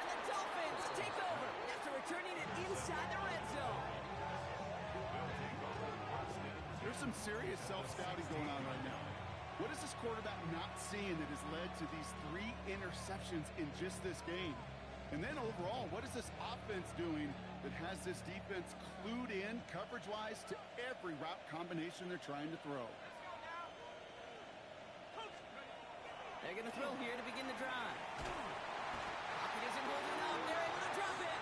And the Dolphins take over after returning it inside the red zone. There's some serious self-scouting going on right now. What is this quarterback not seeing that has led to these 3 interceptions in just this game? And then overall, what is this offense doing that has this defense clued in coverage-wise to every route combination they're trying to throw? They're going to throw here to begin the drive. Pocket isn't holding up. They're able to drop it.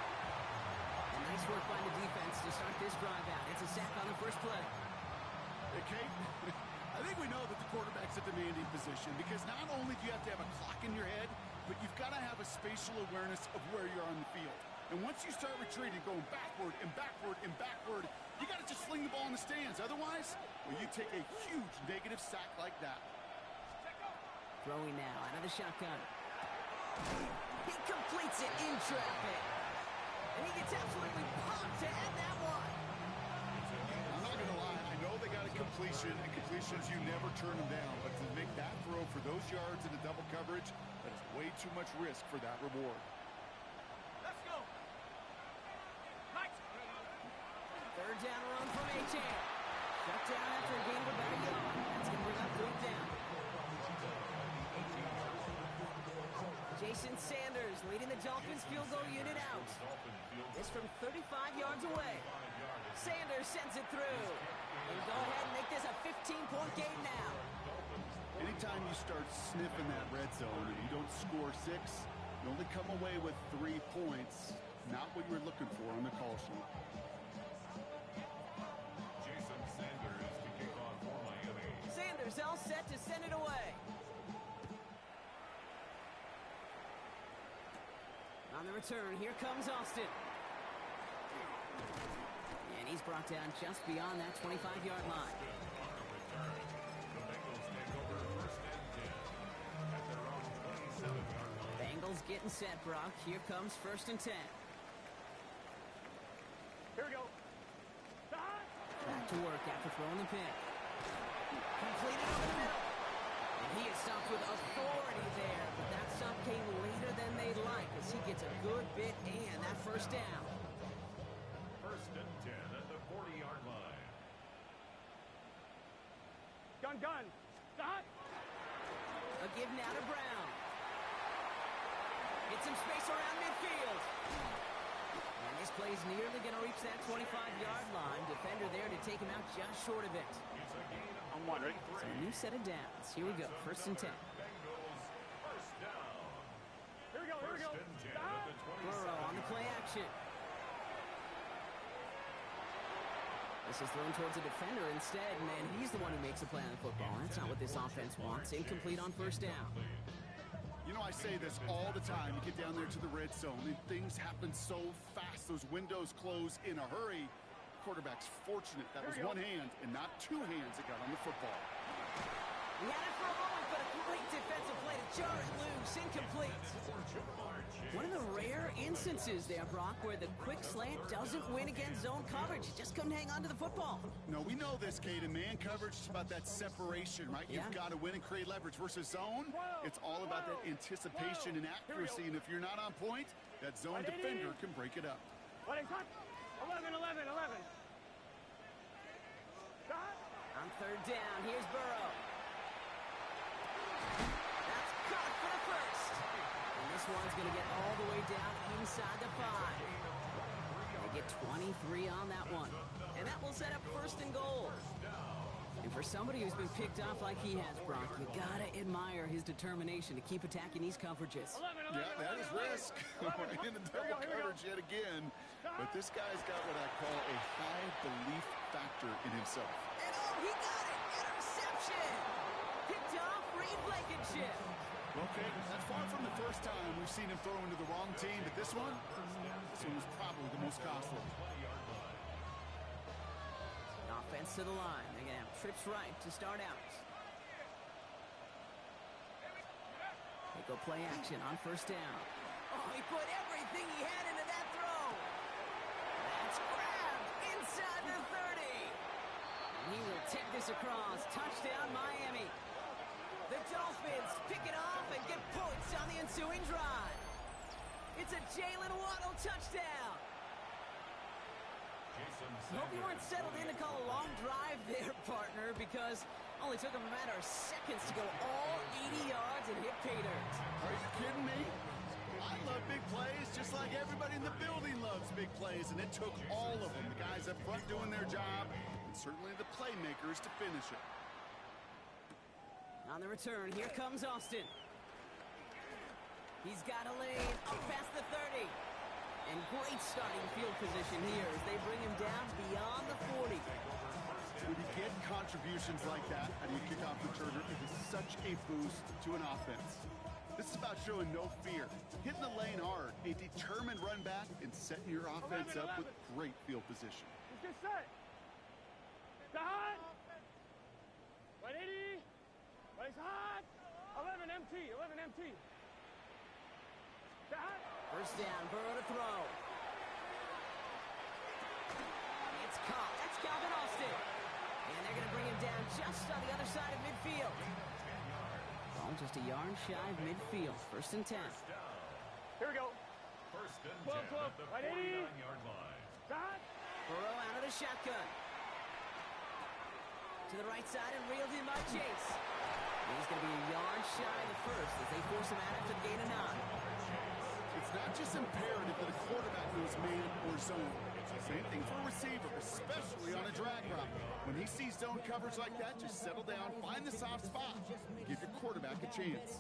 And nice work by the defense to start this drive out. It's a sack on the first play. Hey, Kate, I think we know that the quarterback's a demanding position because not only do you have to have a clock in your head, but you've got to have a spatial awareness of where you're on the field. And once you start retreating, going backward and backward and backward, you got to just sling the ball in the stands. Otherwise, well, you take a huge negative sack like that. Throwing now out of the shotgun. He completes it in traffic. And he gets absolutely pumped to add that one. I'm not going to lie. I know they got a completion, and completions, you never turn them down. But to make that throw for those yards in the double coverage, that is way too much risk for that reward. Let's go. Third down run from A-Chan. Shut down after a gain of about a yard. That's going to bring up third down. Jason Sanders leading the Dolphins field goal unit out. This from 35 yards away. Sanders sends it through. And go ahead and make this a 15-point game now. Anytime you start sniffing that red zone and you don't score 6, you only come away with 3 points. Not what you were looking for on the call sheet. Jason Sanders to kick off for Miami. Sanders all set to send it away. On the return, here comes Austin. And he's brought down just beyond that 25-yard line. On the return, the Bengals take over first and 10 at their own 27-yard line. Bengals getting set, Brock. Here comes first and 10. Here we go. Stop. Back to work after throwing the pick. Completed over the middle. And he is stopped with authority there, but that stop came later than they'd like as he gets a good bit and that first down. First and 10 at the 40-yard line. Gun. Stop. A give now to Brown. Get some space around midfield. And this play's nearly going to reach that 25-yard line. Defender there to take him out just short of it. It's a gain of On one, right? So a new set of downs. Here we go. First and 10. Bengals first down. Here we go. First and 10 at the 27. Burrow on the play action. This is thrown towards a defender instead, and he's the one who makes the play on the football. That's not what this offense wants. Incomplete on first down. You know, I say this all the time. You get down there to the red zone, and things happen so fast. Those windows close in a hurry. Quarterback's fortunate that was one hand and not 2 hands that got on the football. He had it for a moment, but a great defensive play to jar it loose. Incomplete. One of the rare instances there, Brock, where the quick slant doesn't win against zone coverage. He just couldn't hang on to the football. No, we know this, Kate. In man coverage, it's about that separation, right? Yeah. You've got to win and create leverage versus zone. It's all about that anticipation and accuracy, and if you're not on point, that zone defender can break it up. 11, 11, 11. On third down, here's Burrow. That's caught for the first. And this one's going to get all the way down inside the 5. They get 23 on that one. And that will set up first and goal. And for somebody who's been picked off like he has, Brock, you got to admire his determination to keep attacking these coverages. 11, Yeah, that is risk. Right in the double coverage yet again. But this guy's got what I call a high belief factor in himself. And oh, he got it! Interception! Picked off Reed Blankenship. Okay, that's far from the first time we've seen him throw into the wrong team, but this one was probably the most costly. Offense to the line. They're going to have trips right to start out. They go play action on first down. Oh, he put everything he had into that throw. That's grabbed inside the 30. And he will take this across. Touchdown, Miami. The Dolphins pick it off and get points on the ensuing drive. It's a Jalen Waddle touchdown. I hope you weren't settled in to call a long drive there, partner, because it only took him a matter of seconds to go all 80 yards and hit pay dirt. Are you kidding me? I love big plays just like everybody in the building loves big plays, and it took all of them, the guys up front doing their job, and certainly the playmakers to finish it. On the return, here comes Austin. He's got a lane up past the 30. And great starting field position here as they bring him down beyond the 40. When you get contributions like that out of your kickoff returner, it is such a boost to an offense. This is about showing no fear, hitting the lane hard, a determined run back, and setting your offense up with great field position. Let's get set. Hot. 180. Race hot. 11 MT. 11 MT. First down, Burrow to throw. It's caught. That's Calvin Austin. And they're going to bring him down just on the other side of midfield. Ball just a yard shy of midfield. First and 10. Here we go. First and 10 12. at the 49-yard line. Burrow out of the shotgun. To the right side and reeled in by Chase. He's going to be a yard shy of the first as they force him out after the gain of 9. It's not just imperative that a quarterback knows man or zone. Same thing for a receiver, especially on a drag route. When he sees zone coverage like that, just settle down, find the soft spot, and give your quarterback a chance.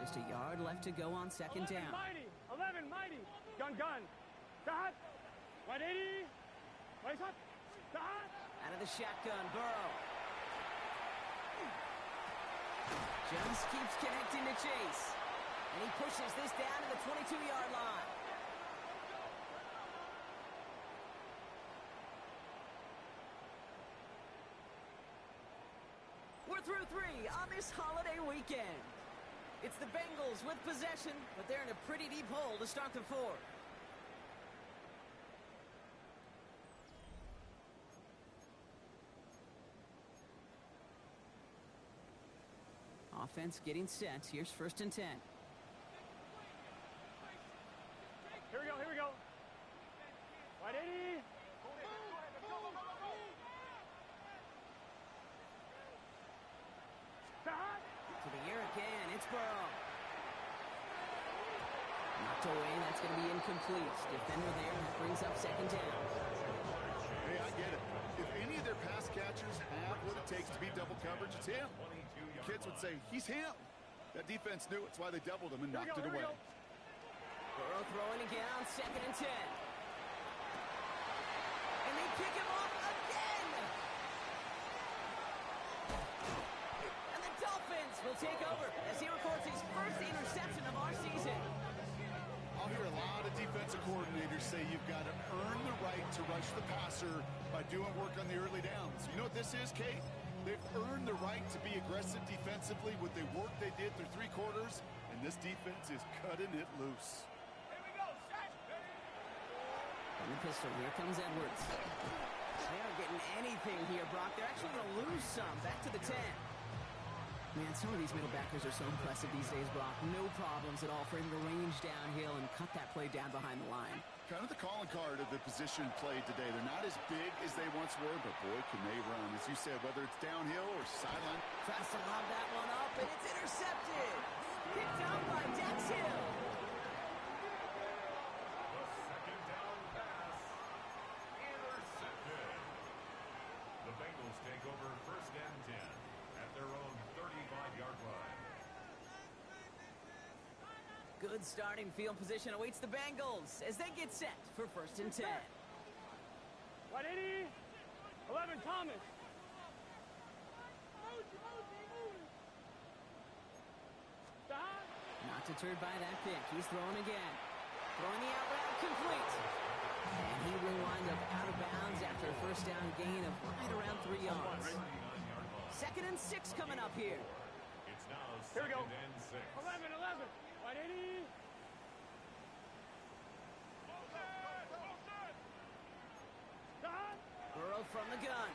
Just a yard left to go on second down. 11 mighty. Gun. Dot. 180. Race hot. Dot. Out of the shotgun, Burrow. Just keeps connecting to Chase. And he pushes this down to the 22-yard line. We're through 3 on this holiday weekend. It's the Bengals with possession, but they're in a pretty deep hole to start the 4th. Offense getting set. Here's first and 10. Here we go. 180. To the air again. It's Burrow. Knocked away. That's going to be incomplete. Defender there. That brings up second down. Hey, I get it. If any of their pass catchers have what it takes to beat double coverage, it's him. Kids would say, he's him. That defense knew it's why they doubled him and knocked it away. Burrow throwing again on second and 10. And they pick him off again. And the Dolphins will take over as he records his first interception of our season. I'll hear a lot of defensive defensive coordinators say you've got to earn the right to rush the passer by doing work on the early downs. You know what this is, Kate? They've earned the right to be aggressive defensively with the work they did through 3 quarters, and this defense is cutting it loose. On the pistol, here comes Edwards. They aren't getting anything here, Brock. They're actually going to lose some. Back to the 10. Man, some of these middle backers are so impressive these days, Brock. No problems at all for him to range downhill and cut that play down behind the line. Kind of the calling card of the position played today. They're not as big as they once were, but boy, can they run. As you said, whether it's downhill or sideline. Tries to lob that one up, and it's intercepted. Picked out by Dex Hill. Second down pass. Intercepted. The Bengals take over first and 10 at their own 35-yard line. Good starting field position awaits the Bengals as they get set for first and 10. 180. 11, Thomas. Stop. Not deterred by that pick. He's throwing again. Throwing the out route complete. And he will wind up out of bounds after a first down gain of right around 3 yards. 39-yard line. Second and 6 coming up here. It's now Here we go. second and 6. 11. 180. Stop. Burrow from the gun.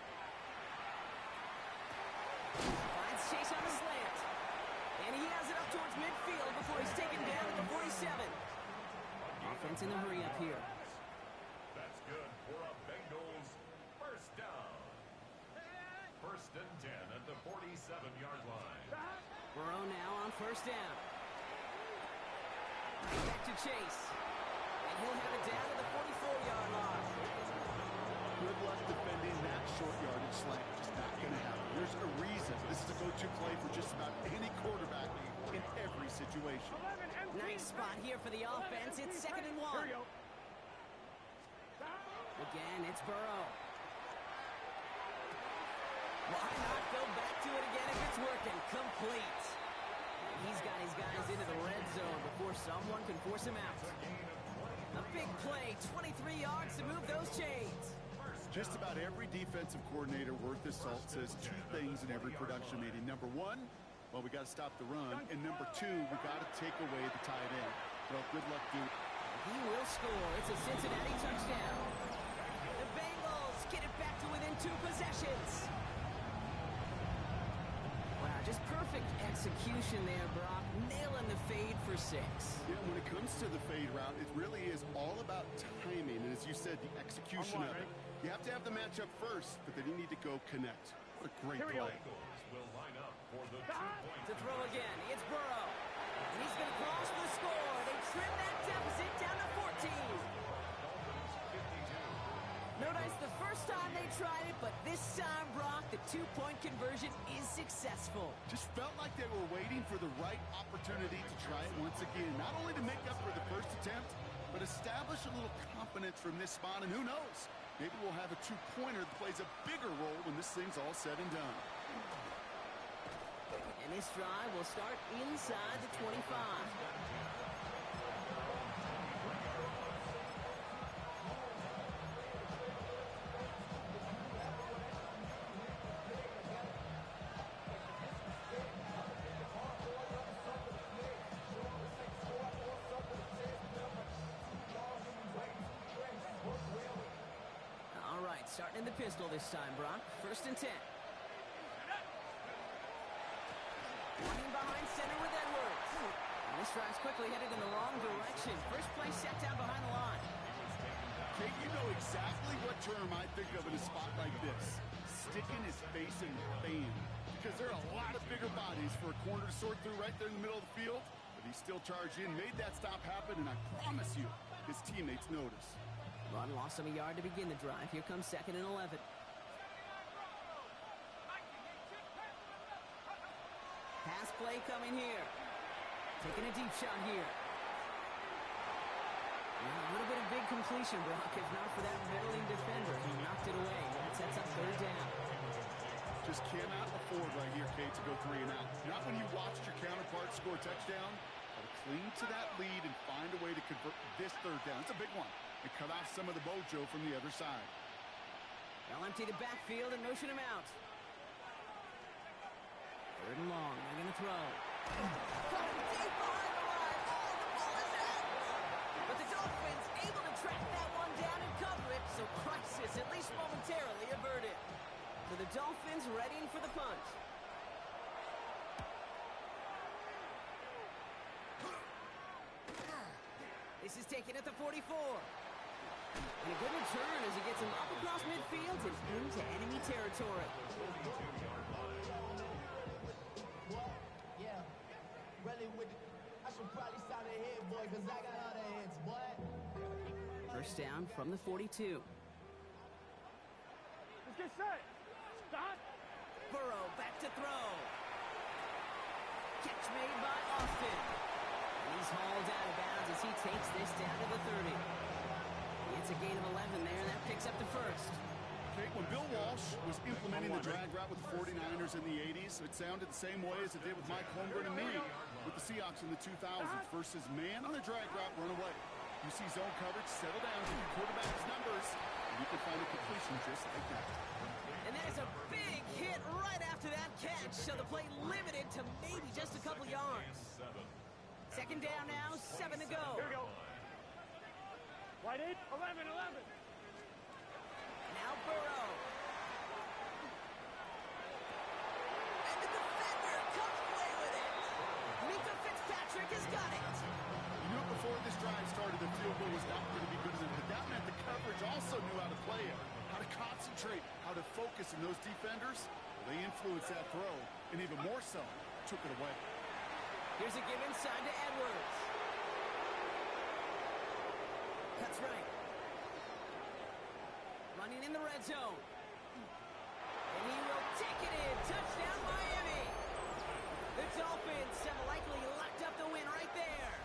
Finds Chase on the slant. And he has it up towards midfield before he's taken down at the 47. Offense in a hurry up here. That's good for a Bengals first down. First and 10 at the 47-yard line. Burrow now on first down. Right back to Chase. And he'll have it down to the 44-yard line. Good luck defending that short yardage slant. Just not going to happen. There's a reason this is a go-to play for just about any quarterback in every situation. 11 empty. Nice spot here for the offense. It's second and 1. Here we go. Again, it's Burrow. Why not go back to it again if it's working? Complete. And he's got his guys into the red zone before someone can force him out. A big play, 23 yards to move those chains. Just about every defensive coordinator worth his salt says 2 things in every production meeting. Number 1, well, we got to stop the run. And number 2, we got to take away the tight end. Well, good luck, dude. He will score. It's a Cincinnati touchdown. The Bengals get it back to within 2 possessions. Wow, just perfect execution there, Brock. Nailing the fade for 6. Yeah, when it comes to the fade route, it really is all about timing. And as you said, the execution of it. You have to have the matchup first, but then you need to go connect. What a great Here we go. play. Bengals will line up for the Stop. two-point To throw again, it's Burrow. And he's going to cross for the score. They trim that deficit down to 14. Dolphins 52. Notice the first time they tried it, but this time, Brock, the 2-point conversion is successful. Just felt like they were waiting for the right opportunity to try it once again. Not only to make up for the first attempt, but establish a little confidence from this spot. And who knows? Maybe we'll have a 2-pointer that plays a bigger role when this thing's all said and done. And this drive will start inside the 25. All right, starting in the pistol this time, Brock. First and 10. Running behind center with Edwards. And this drive's quickly headed in the wrong direction. First play set down behind the line. Kate, you know exactly what term I think of in a spot like this. Sticking his face in the fan. Because there are a lot of bigger bodies for a corner to sort through right there in the middle of the field. But he still charged in, made that stop happen, and I promise you, his teammates notice. Run lost him a yard to begin the drive. Here comes second and 11. Pass play coming here. Taking a deep shot here. And a little bit of big completion, Brock, if not for that middling defender. He knocked it away. That sets up third down. Just cannot afford right here, Kate, to go 3 and out. Not when you watched your counterpart score a touchdown, but a cling to that lead and find a way to convert this third down. It's a big one. And cut off some of the mojo from the other side. They'll empty the backfield and motion him out. Third and long. They're going to throw. Coming deep behind the line. Oh, the ball is out. But the Dolphins able to track that one down and cover it, so crisis at least momentarily averted. So the Dolphins readying for the punt. This is taken at the 44. And a good return as he gets him up across midfield and into enemy territory. Yeah, really with it. I should probably sign a hit, boy, because I got other hits, boy. First down from the 42. Let's get set. Stop. Burrow back to throw. Catch made by Austin. And he's hauled out of bounds as he takes this down to the 30. It's a gain of 11 there, and that picks up the first. Okay, when Bill Walsh was implementing the drag route with the 49ers in the 80s, it sounded the same way as it did with Mike Holmgren and me with the Seahawks in the 2000s. Versus man on the drag route, run away. You see zone coverage, settle down, give your quarterback his numbers, and you can find a completion just like that. And that is a big hit right after that catch, so the play limited to maybe just a couple yards. Second down now, 7 to go. Here we go. Wide 8, 11, 11. Now Burrow. And the defender comes away with it. Minka Fitzpatrick has got it. You knew it before this drive started, the field goal was not going to be good enough, but that meant the coverage also knew how to play it, how to concentrate, how to focus, and those defenders, they influenced that throw, and even more so, took it away. Here's a give inside to Edwards. Cuts right. Running in the red zone. And he will take it in. Touchdown, Miami. The Dolphins have likely locked up the win right there.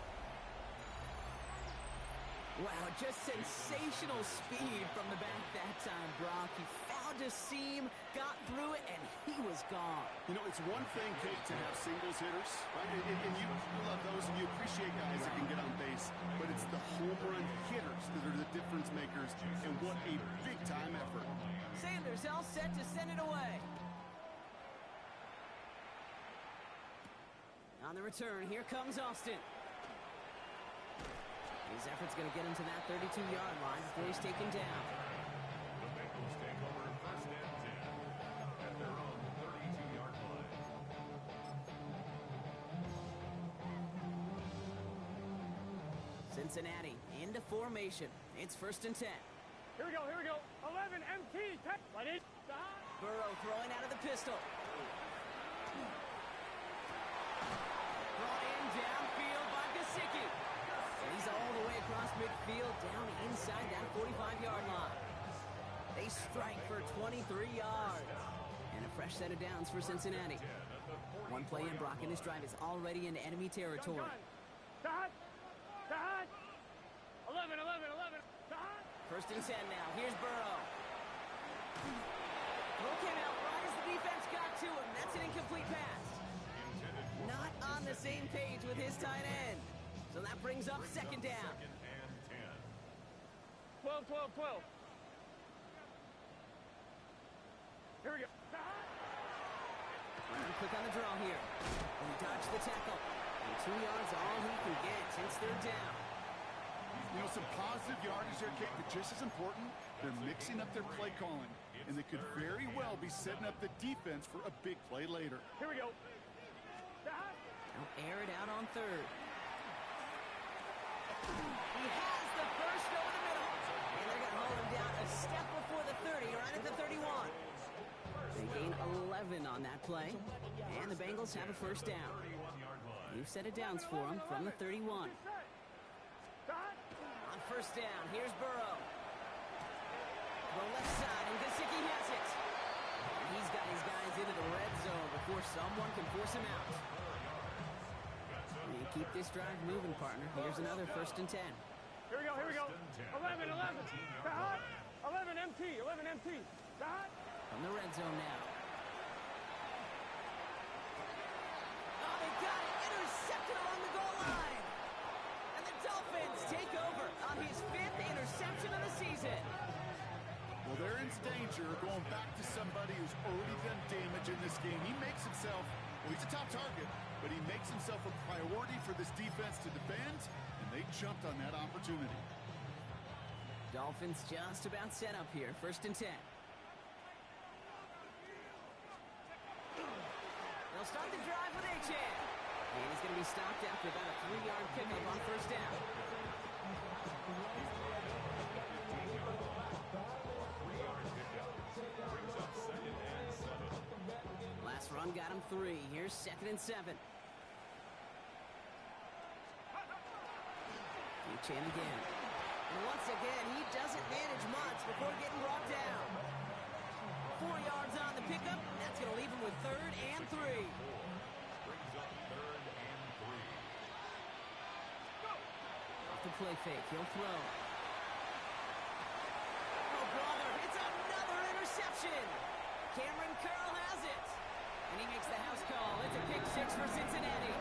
Wow, just sensational speed from the back that time, Brock. He found a seam, got through it, and he was gone. You know, it's one thing, Kate, to have singles hitters, right? And you love those, and you appreciate guys that can get on base. But it's the home run hitters that are the difference makers, and what a big-time effort. Sanders all set to send it away. On the return, here comes Austin. His effort's going to get him to that 32-yard line before he's taken down. The Bengals take over first and 10 at their own 32-yard line. Cincinnati into formation. It's first and 10. Here we go, here we go. 11, MT, wide 8. Stop. Burrow throwing out of the pistol. Brought in downfield by Gesicki. He's all the way across midfield, down inside that 45-yard line. They strike for 23 yards. And a fresh set of downs for Cincinnati. One play in, Brock, and this drive is already into enemy territory. Stop. Stop. 11, 11, 11. Stop. First and 10 now. Here's Burrow. Throw came out right as the defense got to him. That's an incomplete pass. Not on the same page with his tight end. So that brings up second down. Second and 10. 12, 12, 12. Here we go. Quick on the draw here. And he dodged the tackle. And 2 yards all he can get since they're down. You know, some positive yardage there, Kate, but just as important, they're mixing up their play calling. And they could very well be setting up the defense for a big play later. Here we go. Stop. Now air it out on third. He has the first over the middle. And they're going to hold him down a step before the 30, right at the 31. They gain 11 on that play. And the Bengals have a first down. New set of downs for him from the 31. Stop. On first down, here's Burrow. The left side, and Gesicki has it. And he's got his guys into the red zone before someone can force him out. You keep this drive moving, partner. Here's another first and 10. Here we go, here we go. 11, 11. Stop. 11, MT, 11, MT. Stop. From the red zone now. Oh, they got it. Intercepted along the goal line. somebody who's already done damage in this game. He makes himself, well, he's a top target, but he makes himself a priority for this defense to defend, and they jumped on that opportunity. Dolphins just about set up here. 1st and 10. They'll start the drive with Achan. And he's going to be stopped after about a 3-yard pickup on 1st down. Last run got him 3. Here's 2nd and 7. Achan again. And once again, he doesn't manage much before getting brought down. 4 yards on the pickup. That's going to leave him with 3rd and 3. Brings up 3rd and 3. Off the play fake. He'll throw. Oh, brother. It's another interception. Cameron Curl has it. And he makes the house call. It's a pick 6 for Cincinnati.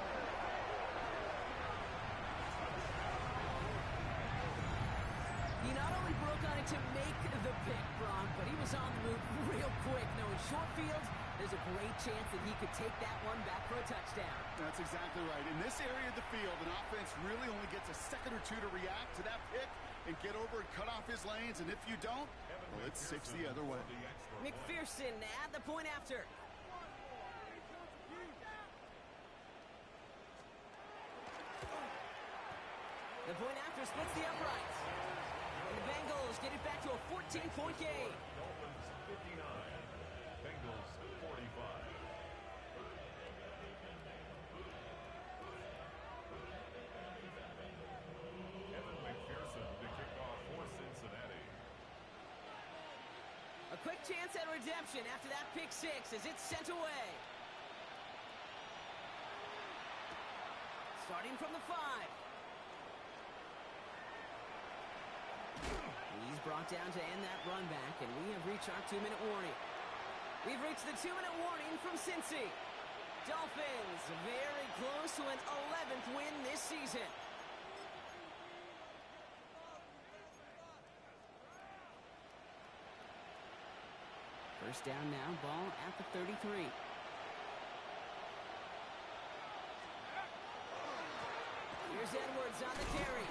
He not only broke on it to make the pick, Brock, but he was on the move real quick. Knowing short field, there's a great chance that he could take that one back for a touchdown. That's exactly right. In this area of the field, an offense really only gets a second or two to react to that pick and get over and cut off his lanes. And if you don't, well, it's 6 the other way. McPherson at the point after. The point after splits the uprights. And the Bengals get it back to a 14-point game. Dolphins 59. Bengals 45. Evan McPherson to kick off for Cincinnati. A quick chance at redemption after that pick 6 as it's sent away. Starting from the 5. He's brought down to end that run back, and we have reached our 2-minute warning. We've reached the 2-minute warning from Cincy. Dolphins very close to an 11th win this season. First down now, ball at the 33. Here's Edwards on the carry.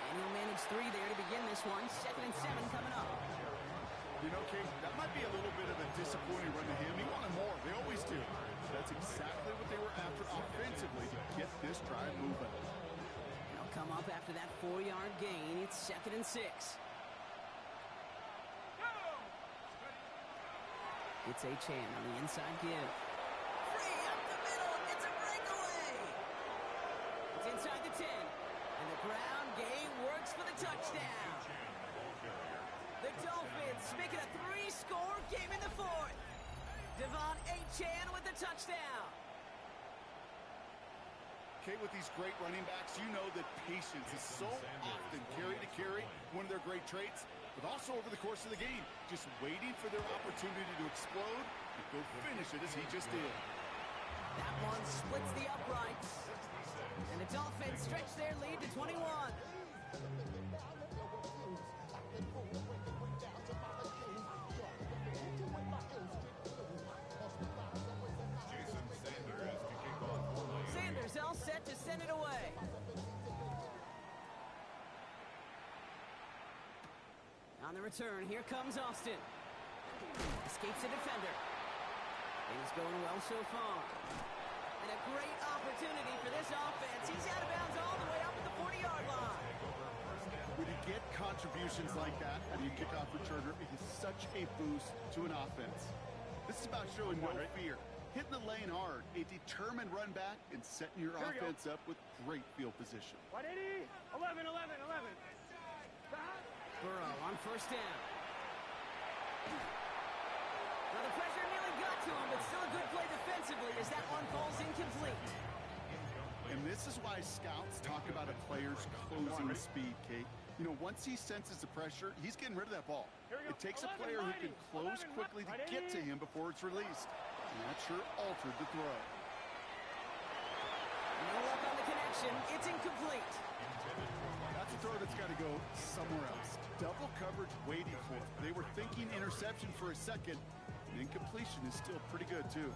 And he'll manage 3 there to begin this one. 2nd and 7 coming up. You know, Kate, that might be a little bit of a disappointing run to him. He wanted more. They always do. That's exactly what they were after offensively to get this drive moving. They'll come up after that 4-yard gain. It's 2nd and 6. It's Achan on the inside give. Free up the middle. It's a breakaway. It's inside the 10. And the ground game works for the touchdown. The Dolphins make it a 3-score game in the 4th. Devon Achan with the touchdown. Kate, with these great running backs, you know that patience is so often carry to carry, one of their great traits, but also over the course of the game, just waiting for their opportunity to explode and go finish it as he just did. That one splits the uprights. And the Dolphins stretch their lead to 21. Sanders all set to send it away. On the return, here comes Austin. Escapes the defender. Things going well so far. And a great opportunity for this offense. He's out of bounds all the way up at the 40-yard line. When you get contributions like that out of your kickoff returner, it is such a boost to an offense. This is about showing no fear, hitting the lane hard, a determined run back, and setting your offense up with great field position. 180, 11, 11, 11. Burrow on first down. Well, the pressure nearly got to him, but still a good play defensively as that one falls incomplete. And this is why scouts talk about a player's closing speed, Kate. You know, once he senses the pressure, he's getting rid of that ball. It takes a player who can close quickly to get to him before it's released. And that sure altered the throw. No luck on the connection. It's incomplete. That's a throw to it's got to go somewhere else. Double coverage waiting for it. They were thinking interception for a second, and incompletion is still pretty good, too.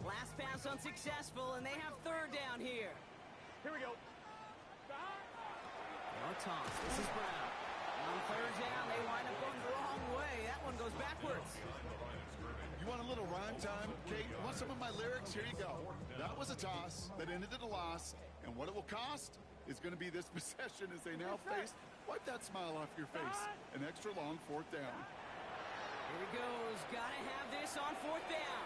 Last pass unsuccessful, and they have third down here. Here we go. No toss. This is Brown. On third down, they wind up going the wrong way. That one goes backwards. You want a little rhyme time? Kate, you want some of my lyrics? Here you go. That was a toss that ended in a loss, and what it will cost is going to be this possession as they now face. Wipe that smile off your face. An extra long fourth down. Here he goes. Gotta have this on fourth down.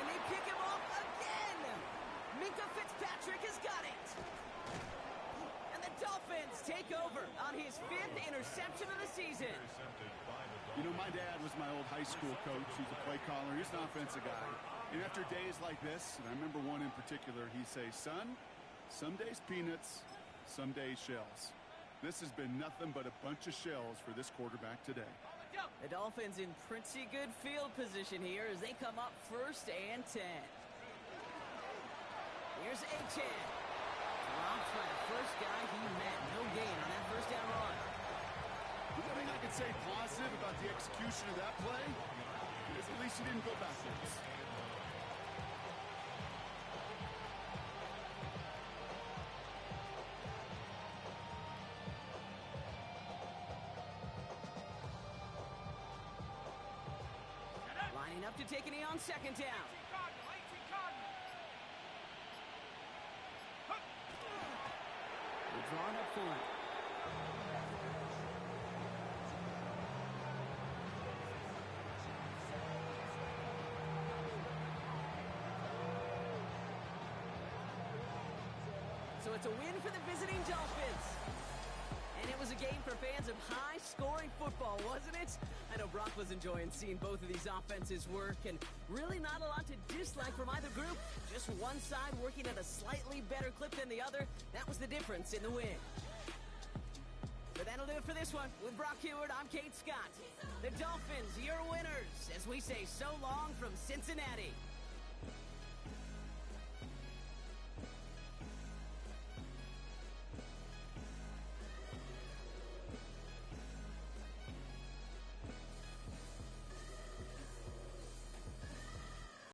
And they pick him off again. Minka Fitzpatrick has got it. And the Dolphins take over on his 5th interception of the season. You know, my dad was my old high school coach. He's a play caller. He's an offensive guy. And after days like this, and I remember one in particular, he'd say, son, some days peanuts, some days shells. This has been nothing but a bunch of shells for this quarterback today. The Dolphins in pretty good field position here as they come up 1st and 10. Here's Achan. Dropped by the first guy he met. No gain on that first down run. The only thing I can say positive about the execution of that play is at least he didn't go backwards. Lining up to take a knee on 2nd down. They're drawn up for it. So it's a win for the visiting Dolphins. And it was a game for fans of high-scoring football, wasn't it? I know Brock was enjoying seeing both of these offenses work, and really not a lot to dislike from either group. Just one side working at a slightly better clip than the other. That was the difference in the win. But that'll do it for this one. With Brock Heward, I'm Kate Scott. The Dolphins, your winners, as we say so long from Cincinnati.